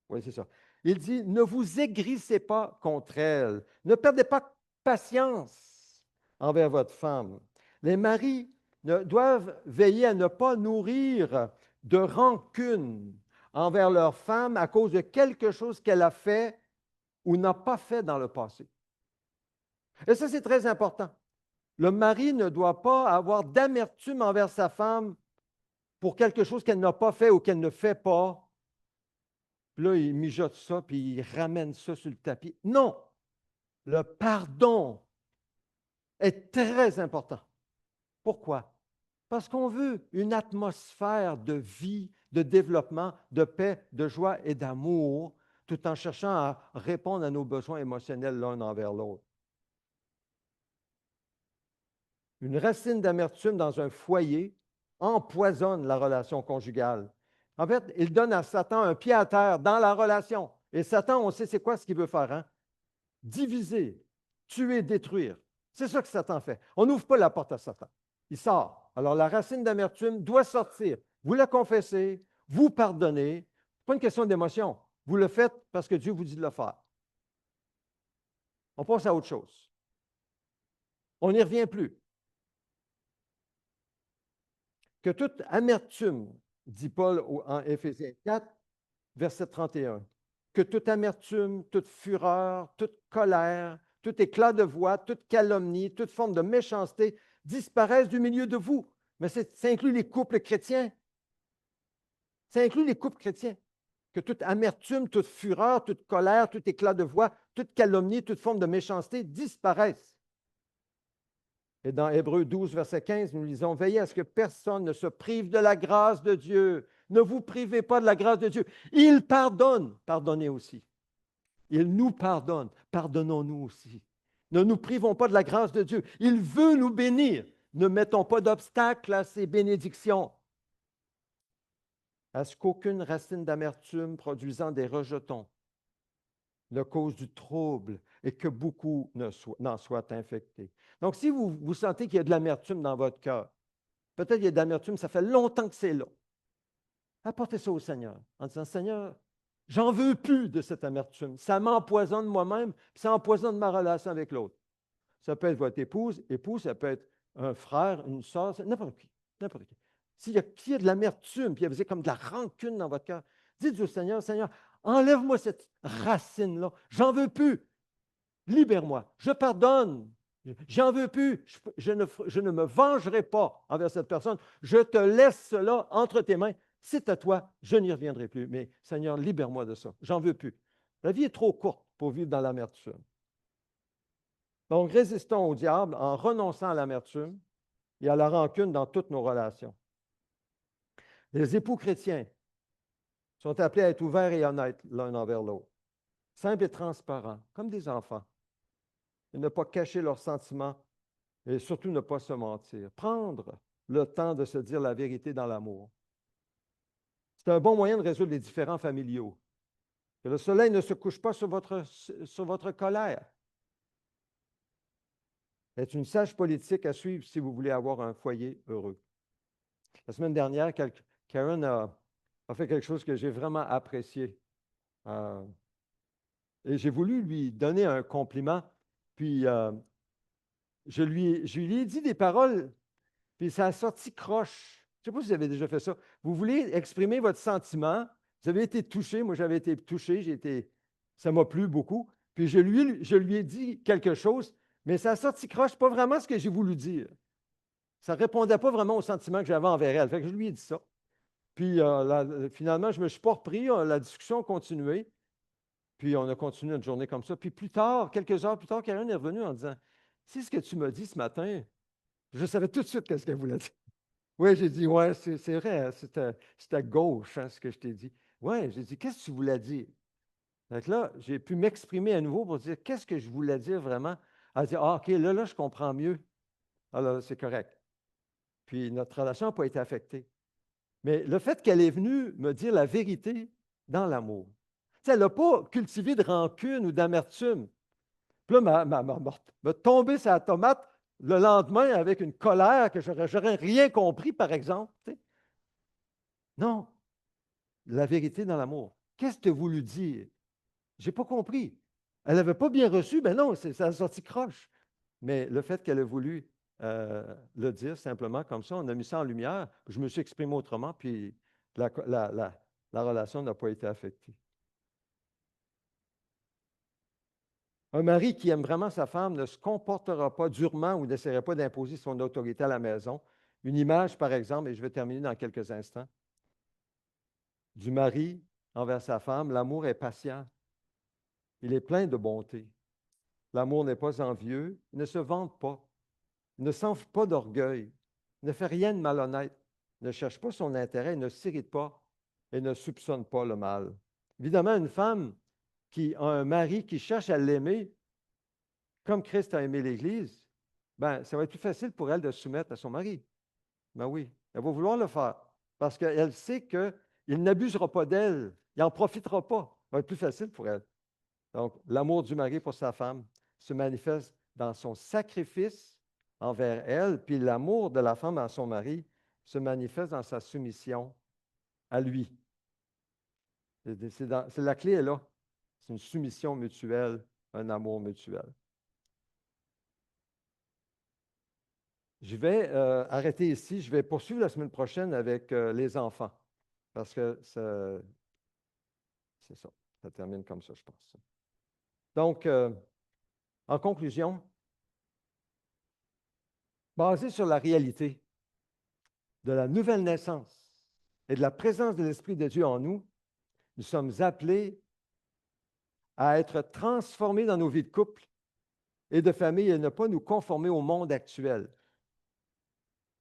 Oui, c'est ça. Il dit, ne vous aigrissez pas contre elles. Ne perdez pas patience envers votre femme. Les maris doivent veiller à ne pas nourrir de rancune envers leur femme à cause de quelque chose qu'elle a fait ou n'a pas fait dans le passé. Et ça, c'est très important. Le mari ne doit pas avoir d'amertume envers sa femme pour quelque chose qu'elle n'a pas fait ou qu'elle ne fait pas. Puis là, il mijote ça, puis il ramène ça sur le tapis. Non, le pardon est très important. Pourquoi? Parce qu'on veut une atmosphère de vie, de développement, de paix, de joie et d'amour, tout en cherchant à répondre à nos besoins émotionnels l'un envers l'autre. Une racine d'amertume dans un foyer empoisonne la relation conjugale. En fait, il donne à Satan un pied à terre dans la relation. Et Satan, on sait c'est quoi ce qu'il veut faire, hein? Diviser, tuer, détruire. C'est ça que Satan fait. On n'ouvre pas la porte à Satan. Il sort. Alors, la racine d'amertume doit sortir. Vous la confessez, vous pardonnez. Ce n'est pas une question d'émotion. Vous le faites parce que Dieu vous dit de le faire. On passe à autre chose. On n'y revient plus. Que toute amertume, dit Paul en Éphésiens 4, verset 31, que toute amertume, toute fureur, toute colère, tout éclat de voix, toute calomnie, toute forme de méchanceté disparaissent du milieu de vous. Mais ça inclut les couples chrétiens. Ça inclut les couples chrétiens. Que toute amertume, toute fureur, toute colère, tout éclat de voix, toute calomnie, toute forme de méchanceté disparaissent. Et dans Hébreux 12, verset 15, nous lisons, veillez à ce que personne ne se prive de la grâce de Dieu. Ne vous privez pas de la grâce de Dieu. Il pardonne, pardonnez aussi. Il nous pardonne, pardonnons-nous aussi. Ne nous privons pas de la grâce de Dieu. Il veut nous bénir. Ne mettons pas d'obstacle à ses bénédictions. À ce qu'aucune racine d'amertume produisant des rejetons ne cause du trouble et que beaucoup n'en soient infectés. Donc, si vous sentez qu'il y a de l'amertume dans votre cœur, peut-être qu'il y a de l'amertume, ça fait longtemps que c'est là. Apportez ça au Seigneur en disant, Seigneur, j'en veux plus de cette amertume. Ça m'empoisonne moi-même, puis ça empoisonne ma relation avec l'autre. Ça peut être votre épouse, ça peut être un frère, une soeur, n'importe qui, n'importe qui. S'il y a de l'amertume, puis vous avez comme de la rancune dans votre cœur, dites au Seigneur, Seigneur, enlève-moi cette racine-là. J'en veux plus. Libère-moi. Je pardonne. J'en veux plus. Je ne me vengerai pas envers cette personne. Je te laisse cela entre tes mains. C'est à toi. Je n'y reviendrai plus. Mais Seigneur, libère-moi de ça. J'en veux plus. La vie est trop courte pour vivre dans l'amertume. Donc, résistons au diable en renonçant à l'amertume et à la rancune dans toutes nos relations. Les époux chrétiens sont appelés à être ouverts et honnêtes l'un envers l'autre, simples et transparents, comme des enfants, et ne pas cacher leurs sentiments et surtout ne pas se mentir. Prendre le temps de se dire la vérité dans l'amour. C'est un bon moyen de résoudre les différends familiaux. Que le soleil ne se couche pas sur votre colère. C'est une sage politique à suivre si vous voulez avoir un foyer heureux. La semaine dernière, Karen a fait quelque chose que j'ai vraiment apprécié. Et j'ai voulu lui donner un compliment, puis je lui ai dit des paroles, puis ça a sorti croche. Je ne sais pas si vous avez déjà fait ça. Vous voulez exprimer votre sentiment, vous avez été touché, moi j'avais été touché, ça m'a plu beaucoup, puis je lui ai dit quelque chose, mais ça a sorti croche, pas vraiment ce que j'ai voulu dire. Ça ne répondait pas vraiment au sentiment que j'avais envers elle. Fait que je lui ai dit ça. Puis finalement, je ne me suis pas repris, la discussion a continué. Puis on a continué notre journée comme ça. Puis plus tard, quelques heures plus tard, Karen est revenue en disant, c'est ce que tu m'as dit ce matin. Je savais tout de suite ce qu'elle voulait dire. Oui, j'ai dit, ouais, c'est vrai, hein, c'était gauche, hein, ce que je t'ai dit. Oui, j'ai dit, qu'est-ce que tu voulais dire? Donc là, j'ai pu m'exprimer à nouveau pour dire qu'est-ce que je voulais dire vraiment. Elle dit, ah, OK, là, je comprends mieux. Alors, c'est correct. Puis notre relation n'a pas été affectée. Mais le fait qu'elle est venue me dire la vérité dans l'amour. Tu sais, elle n'a pas cultivé de rancune ou d'amertume. Puis là, m'a tombé sur la tomate le lendemain avec une colère que j'aurais rien compris, par exemple. Tu sais. Non, la vérité dans l'amour. Qu'est-ce que tu as voulu dire? Je n'ai pas compris. Elle n'avait pas bien reçu, ben non, ça a sorti croche. Mais le fait qu'elle a voulu le dire simplement comme ça, on a mis ça en lumière, je me suis exprimé autrement, puis la relation n'a pas été affectée. Un mari qui aime vraiment sa femme ne se comportera pas durement ou n'essaierait pas d'imposer son autorité à la maison. Une image, par exemple, et je vais terminer dans quelques instants, du mari envers sa femme, l'amour est patient, il est plein de bonté. L'amour n'est pas envieux, il ne se vante pas, il ne s'enfle pas d'orgueil, il ne fait rien de malhonnête, il ne cherche pas son intérêt, il ne s'irrite pas et ne soupçonne pas le mal. Évidemment, une femme qui a un mari qui cherche à l'aimer, comme Christ a aimé l'Église, ben, ça va être plus facile pour elle de se soumettre à son mari. Ben oui, elle va vouloir le faire parce qu'elle sait qu'il n'abusera pas d'elle, il n'en profitera pas. Ça va être plus facile pour elle. Donc, l'amour du mari pour sa femme se manifeste dans son sacrifice envers elle, puis l'amour de la femme à son mari se manifeste dans sa soumission à lui. La clé est là. C'est une soumission mutuelle, un amour mutuel. Je vais arrêter ici. Je vais poursuivre la semaine prochaine avec les enfants, parce que c'est ça. Ça termine comme ça, je pense. Donc, en conclusion, basé sur la réalité de la nouvelle naissance et de la présence de l'Esprit de Dieu en nous, nous sommes appelés à être transformés dans nos vies de couple et de famille et ne pas nous conformer au monde actuel.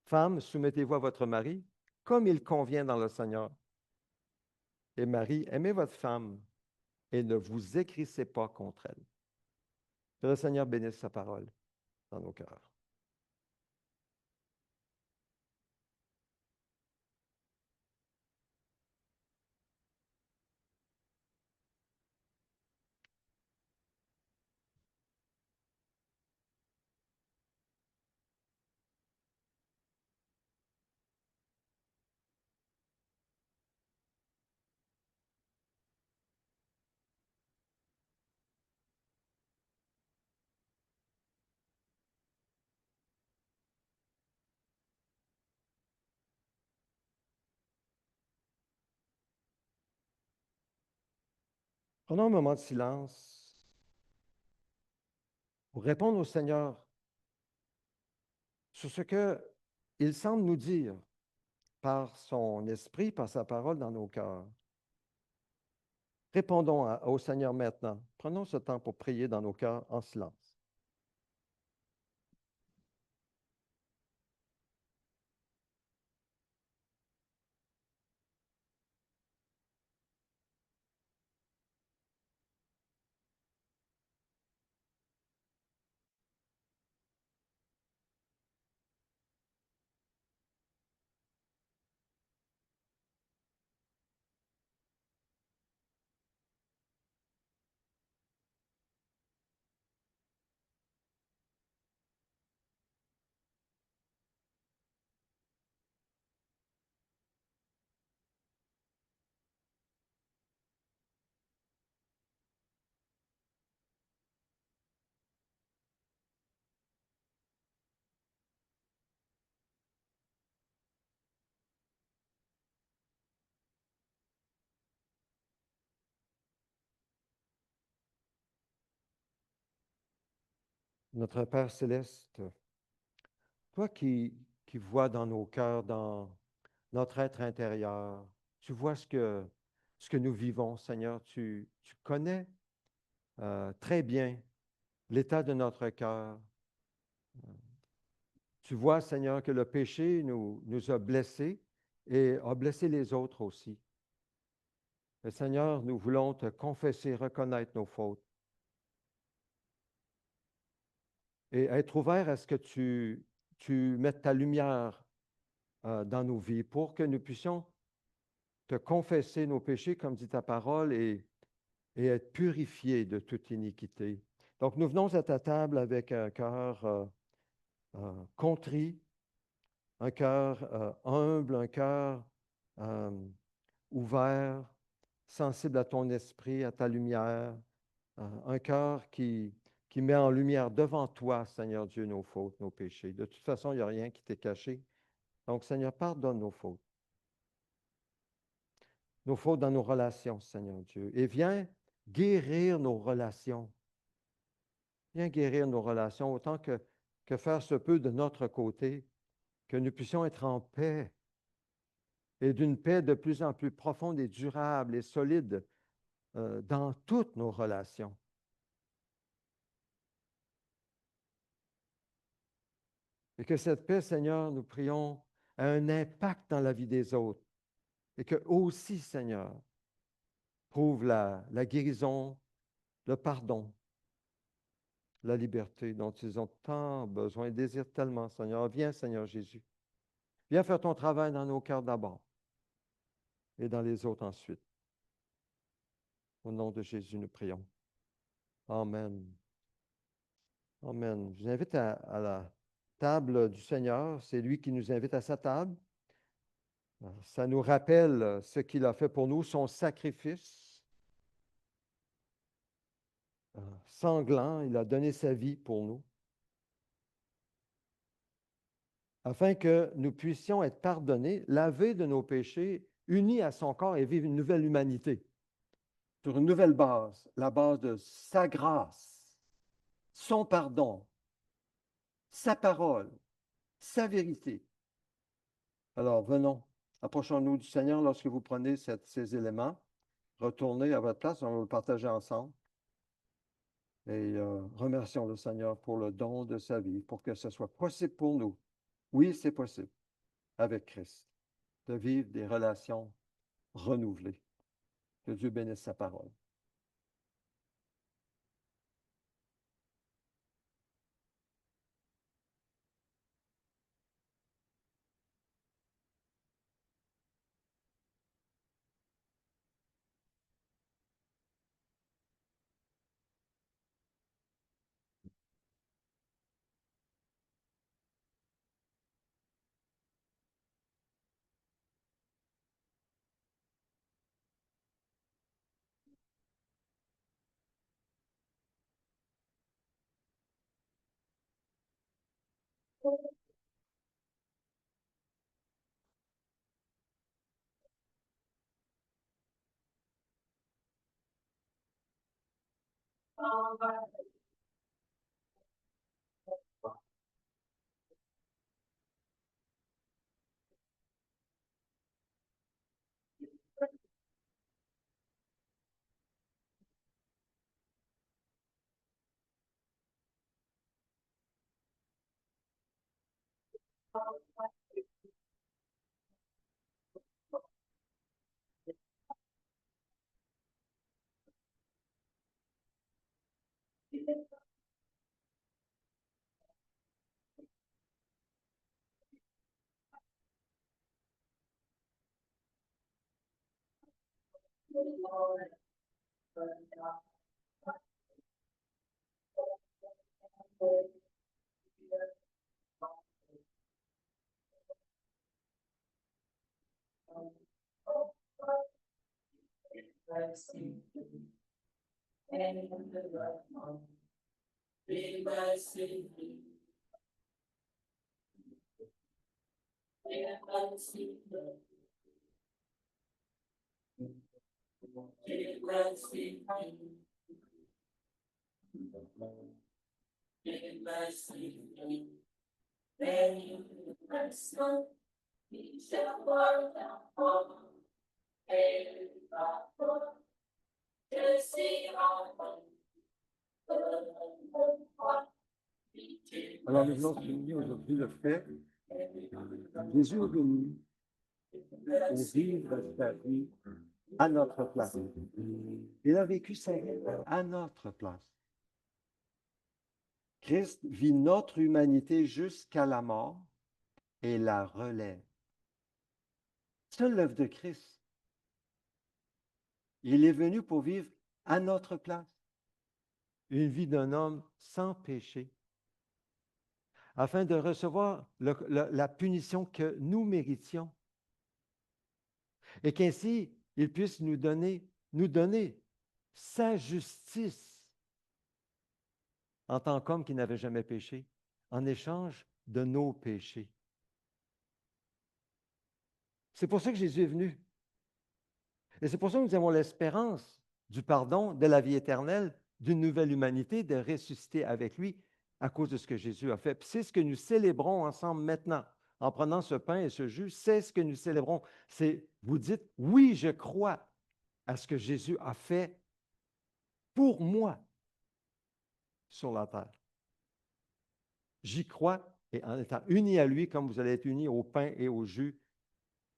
Femmes, soumettez-vous à votre mari comme il convient dans le Seigneur. Et Marie, aimez votre femme et ne vous écrissez pas contre elle. Que le Seigneur bénisse sa parole dans nos cœurs. Prenons un moment de silence pour répondre au Seigneur sur ce qu'il semble nous dire par son esprit, par sa parole dans nos cœurs. Répondons au Seigneur maintenant. Prenons ce temps pour prier dans nos cœurs en silence. Notre Père céleste, toi qui vois dans nos cœurs, dans notre être intérieur, tu vois ce que nous vivons, Seigneur. Tu connais très bien l'état de notre cœur. Tu vois, Seigneur, que le péché nous a blessés et a blessé les autres aussi. Mais Seigneur, nous voulons te confesser, reconnaître nos fautes et être ouverts à ce que tu mettes ta lumière dans nos vies pour que nous puissions te confesser nos péchés, comme dit ta parole, et être purifiés de toute iniquité. Donc, nous venons à ta table avec un cœur contrit, un cœur humble, un cœur euh, ouvert, sensible à ton esprit, à ta lumière, un cœur qui met en lumière devant toi, Seigneur Dieu, nos fautes, nos péchés. De toute façon, il n'y a rien qui t'est caché. Donc, Seigneur, pardonne nos fautes dans nos relations, Seigneur Dieu, et viens guérir nos relations. Viens guérir nos relations autant que faire se peut de notre côté, que nous puissions être en paix et d'une paix de plus en plus profonde et durable et solide dans toutes nos relations. Et que cette paix, Seigneur, nous prions, a un impact dans la vie des autres. Et que aussi, Seigneur, prouve la guérison, le pardon, la liberté dont ils ont tant besoin et désirent tellement, Seigneur. Viens, Seigneur Jésus. Viens faire ton travail dans nos cœurs d'abord et dans les autres ensuite. Au nom de Jésus, nous prions. Amen. Amen. Je vous invite à la table du Seigneur. C'est lui qui nous invite à sa table. Ça nous rappelle ce qu'il a fait pour nous, son sacrifice sanglant. Il a donné sa vie pour nous, afin que nous puissions être pardonnés, lavés de nos péchés, unis à son corps et vivre une nouvelle humanité, sur une nouvelle base, la base de sa grâce, son pardon, sa parole, sa vérité. Alors, venons, approchons-nous du Seigneur lorsque vous prenez ces éléments. Retournez à votre place, on va le partager ensemble. Et remercions le Seigneur pour le don de sa vie, pour que ce soit possible pour nous. Oui, c'est possible, avec Christ, de vivre des relations renouvelées. Que Dieu bénisse sa parole. Alors, nous allons souligner aujourd'hui le fait que Jésus est venu pour vivre sa vie à notre place. Il a vécu sa vie à notre place. Christ vit notre humanité jusqu'à la mort et la relève. C'est l'œuvre de Christ. Il est venu pour vivre à notre place. Une vie d'un homme sans péché, afin de recevoir la punition que nous méritions. Et qu'ainsi, il puisse nous donner sa justice en tant qu'homme qui n'avait jamais péché, en échange de nos péchés. C'est pour ça que Jésus est venu. Et c'est pour ça que nous avons l'espérance du pardon, de la vie éternelle, d'une nouvelle humanité, de ressusciter avec lui à cause de ce que Jésus a fait. Puis c'est ce que nous célébrons ensemble maintenant. En prenant ce pain et ce jus, c'est ce que nous célébrons. C'est, vous dites, oui, je crois à ce que Jésus a fait pour moi sur la terre. J'y crois et en étant uni à lui, comme vous allez être unis au pain et au jus,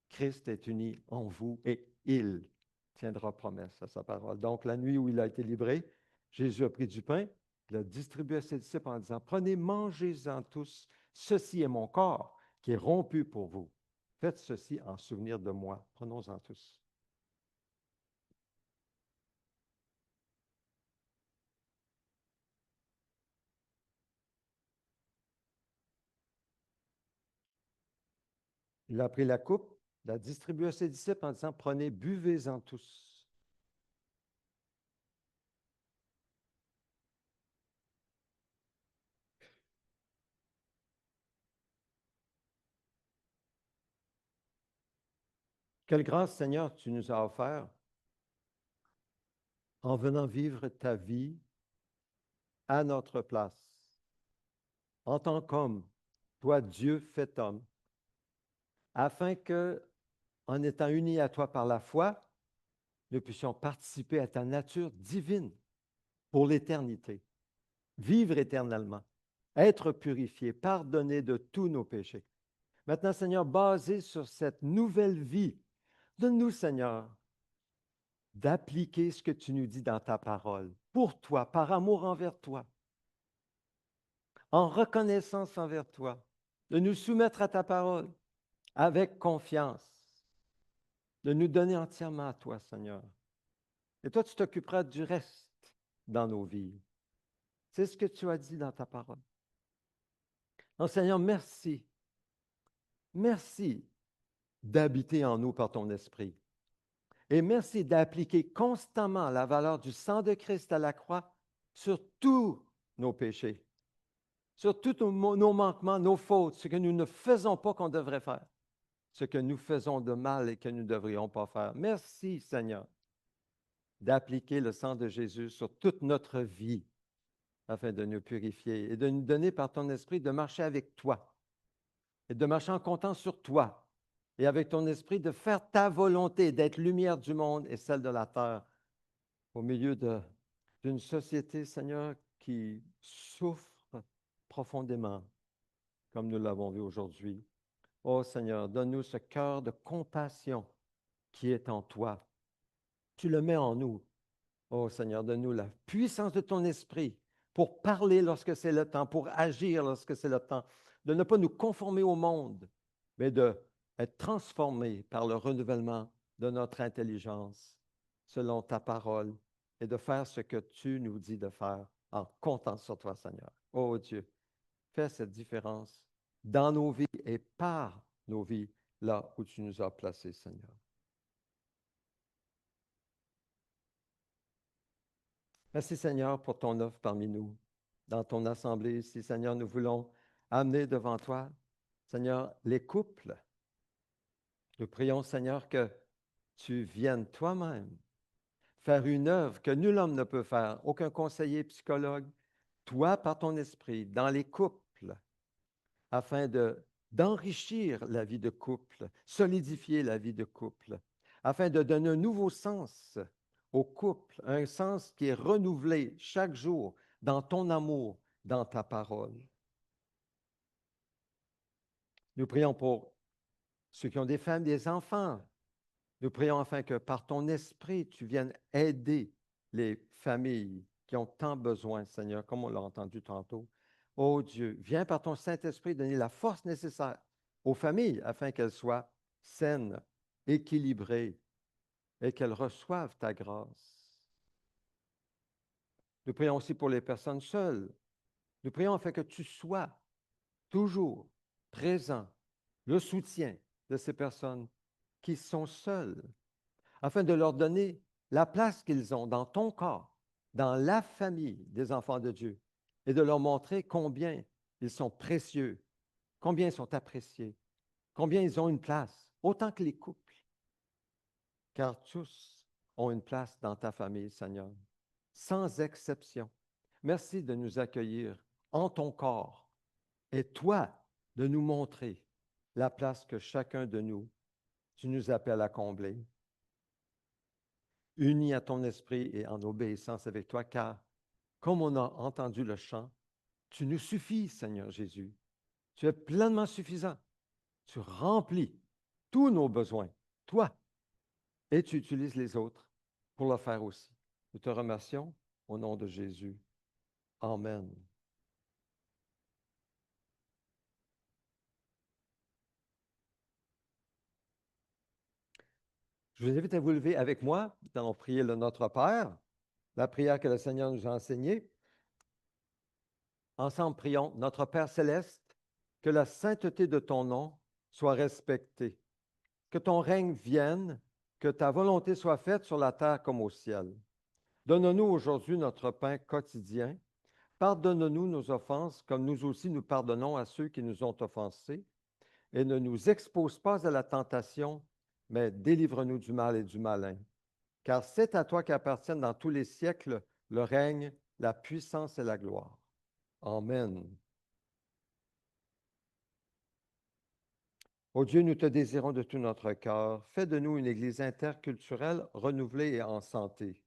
Christ est uni en vous et il tiendra promesse à sa parole. Donc, la nuit où il a été livré, Jésus a pris du pain, il l'a distribué à ses disciples en disant, prenez, mangez-en tous, ceci est mon corps qui est rompu pour vous. Faites ceci en souvenir de moi. Prenons-en tous. Il a pris la coupe, l'a distribuée à ses disciples en disant, prenez, buvez-en tous. Quelle grâce, Seigneur, tu nous as offert en venant vivre ta vie à notre place. En tant qu'homme, toi, Dieu fait homme, afin que, en étant unis à toi par la foi, nous puissions participer à ta nature divine pour l'éternité, vivre éternellement, être purifiés, pardonnés de tous nos péchés. Maintenant, Seigneur, basé sur cette nouvelle vie, donne-nous, Seigneur, d'appliquer ce que tu nous dis dans ta parole, pour toi, par amour envers toi, en reconnaissance envers toi, de nous soumettre à ta parole avec confiance, de nous donner entièrement à toi, Seigneur. Et toi, tu t'occuperas du reste dans nos vies. C'est ce que tu as dit dans ta parole. Donc, Seigneur, merci. Merci d'habiter en nous par ton esprit. Et merci d'appliquer constamment la valeur du sang de Christ à la croix sur tous nos péchés, sur tous nos manquements, nos fautes, ce que nous ne faisons pas qu'on devrait faire, ce que nous faisons de mal et que nous ne devrions pas faire. Merci, Seigneur, d'appliquer le sang de Jésus sur toute notre vie afin de nous purifier et de nous donner par ton esprit de marcher avec toi et de marcher en comptant sur toi et avec ton esprit de faire ta volonté, d'être lumière du monde et celle de la terre au milieu d'une société, Seigneur, qui souffre profondément, comme nous l'avons vu aujourd'hui. Oh Seigneur, donne-nous ce cœur de compassion qui est en toi. Tu le mets en nous. Oh Seigneur, donne-nous la puissance de ton esprit pour parler lorsque c'est le temps, pour agir lorsque c'est le temps, de ne pas nous conformer au monde, mais d'être transformés par le renouvellement de notre intelligence selon ta parole et de faire ce que tu nous dis de faire en comptant sur toi, Seigneur. Oh Dieu, fais cette différence dans nos vies et par nos vies, là où tu nous as placés, Seigneur. Merci Seigneur pour ton œuvre parmi nous, dans ton assemblée ici. Seigneur, nous voulons amener devant toi, Seigneur, les couples. Nous prions, Seigneur, que tu viennes toi-même faire une œuvre que nul homme ne peut faire, aucun conseiller, psychologue, toi par ton esprit, dans les couples, afin d'enrichir la vie de couple, solidifier la vie de couple, afin de donner un nouveau sens au couple, un sens qui est renouvelé chaque jour dans ton amour, dans ta parole. Nous prions pour ceux qui ont des femmes, des enfants. Nous prions afin que par ton esprit, tu viennes aider les familles qui ont tant besoin, Seigneur, comme on l'a entendu tantôt. Ô Dieu, viens par ton Saint-Esprit donner la force nécessaire aux familles afin qu'elles soient saines, équilibrées et qu'elles reçoivent ta grâce. Nous prions aussi pour les personnes seules. Nous prions afin que tu sois toujours présent, le soutien de ces personnes qui sont seules, afin de leur donner la place qu'ils ont dans ton corps, dans la famille des enfants de Dieu, et de leur montrer combien ils sont précieux, combien ils sont appréciés, combien ils ont une place, autant que les couples, car tous ont une place dans ta famille, Seigneur, sans exception. Merci de nous accueillir en ton corps et toi de nous montrer la place que chacun de nous, tu nous appelles à combler. Unis à ton esprit et en obéissance avec toi, car comme on a entendu le chant, tu nous suffis, Seigneur Jésus. Tu es pleinement suffisant. Tu remplis tous nos besoins, toi, et tu utilises les autres pour le faire aussi. Nous te remercions au nom de Jésus. Amen. Je vous invite à vous lever avec moi. Nous allons prier le Notre Père, la prière que le Seigneur nous a enseignée. Ensemble, prions, Notre Père céleste, que la sainteté de ton nom soit respectée, que ton règne vienne, que ta volonté soit faite sur la terre comme au ciel. Donne-nous aujourd'hui notre pain quotidien. Pardonne-nous nos offenses, comme nous aussi nous pardonnons à ceux qui nous ont offensés. Et ne nous expose pas à la tentation, mais délivre-nous du mal et du malin. Car c'est à toi qu'appartiennent dans tous les siècles le règne, la puissance et la gloire. Amen. Ô Dieu, nous te désirons de tout notre cœur. Fais de nous une Église interculturelle, renouvelée et en santé.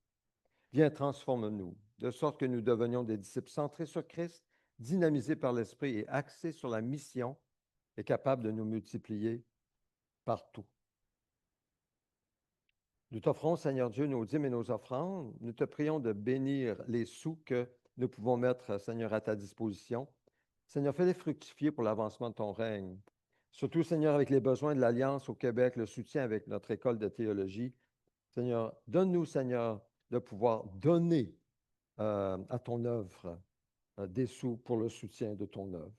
Viens, transforme-nous, de sorte que nous devenions des disciples centrés sur Christ, dynamisés par l'Esprit et axés sur la mission et capables de nous multiplier partout. Nous t'offrons, Seigneur Dieu, nos dîmes et nos offrandes. Nous te prions de bénir les sous que nous pouvons mettre, Seigneur, à ta disposition. Seigneur, fais-les fructifier pour l'avancement de ton règne. Surtout, Seigneur, avec les besoins de l'Alliance au Québec, le soutien avec notre école de théologie. Seigneur, donne-nous, Seigneur, de pouvoir donner à ton œuvre des sous pour le soutien de ton œuvre.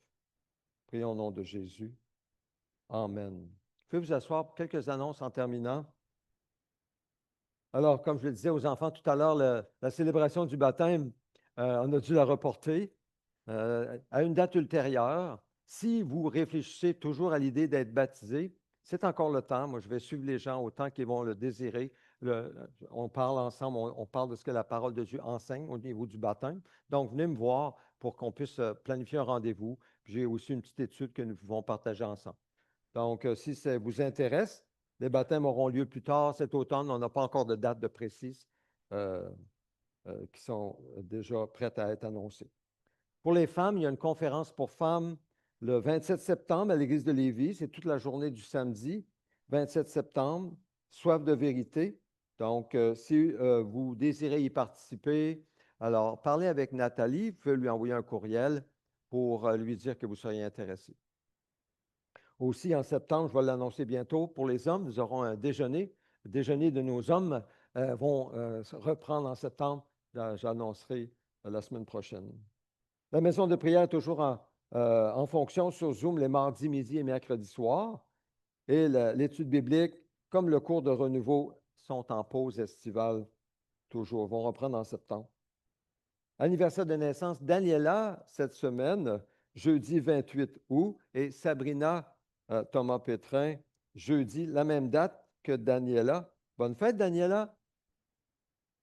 Prions au nom de Jésus. Amen. Vous pouvez vous asseoir pour quelques annonces en terminant. Alors, comme je le disais aux enfants tout à l'heure, la célébration du baptême, on a dû la reporter à une date ultérieure. Si vous réfléchissez toujours à l'idée d'être baptisé, c'est encore le temps. Moi, je vais suivre les gens autant qu'ils vont le désirer. On parle ensemble, on parle de ce que la parole de Dieu enseigne au niveau du baptême. Donc, venez me voir pour qu'on puisse planifier un rendez-vous. J'ai aussi une petite étude que nous pouvons partager ensemble. Donc, si ça vous intéresse, les baptêmes auront lieu plus tard cet automne. On n'a pas encore de date de précise euh, qui sont déjà prêtes à être annoncées. Pour les femmes, il y a une conférence pour femmes le 27 septembre à l'église de Lévis. C'est toute la journée du samedi, 27 septembre, soif de vérité. Donc, si vous désirez y participer, alors parlez avec Nathalie. Vous pouvez lui envoyer un courriel pour lui dire que vous seriez intéressé. Aussi, en septembre, je vais l'annoncer bientôt, pour les hommes, nous aurons un déjeuner. Le déjeuner de nos hommes vont reprendre en septembre. J'annoncerai la semaine prochaine. La maison de prière est toujours en fonction sur Zoom les mardis, midi et mercredi soir. Et l'étude biblique, comme le cours de renouveau, sont en pause estivale toujours, vont reprendre en septembre. Anniversaire de naissance, Daniela, cette semaine, jeudi 28 août, et Sabrina Thomas Pétrin, jeudi, la même date que Daniela. Bonne fête, Daniela!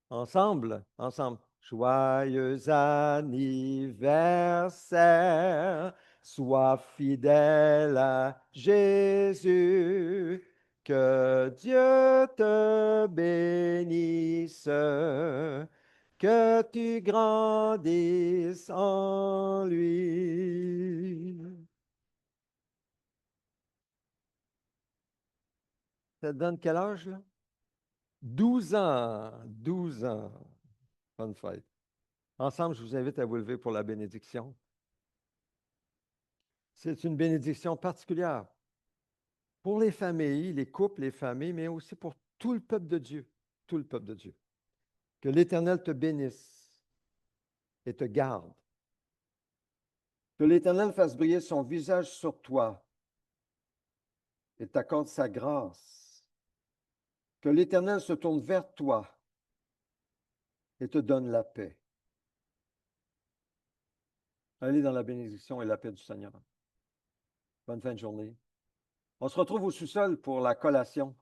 Ensemble, ensemble. Joyeux anniversaire, sois fidèle à Jésus, que Dieu te bénisse, que tu grandisses en lui. Ça te donne quel âge, là? 12 ans. 12 ans. Bonne fête. Ensemble, je vous invite à vous lever pour la bénédiction. C'est une bénédiction particulière pour les familles, les couples, les familles, mais aussi pour tout le peuple de Dieu. Tout le peuple de Dieu. Que l'Éternel te bénisse et te garde. Que l'Éternel fasse briller son visage sur toi et t'accorde sa grâce. Que l'Éternel se tourne vers toi et te donne la paix. Allez dans la bénédiction et la paix du Seigneur. Bonne fin de journée. On se retrouve au sous-sol pour la collation.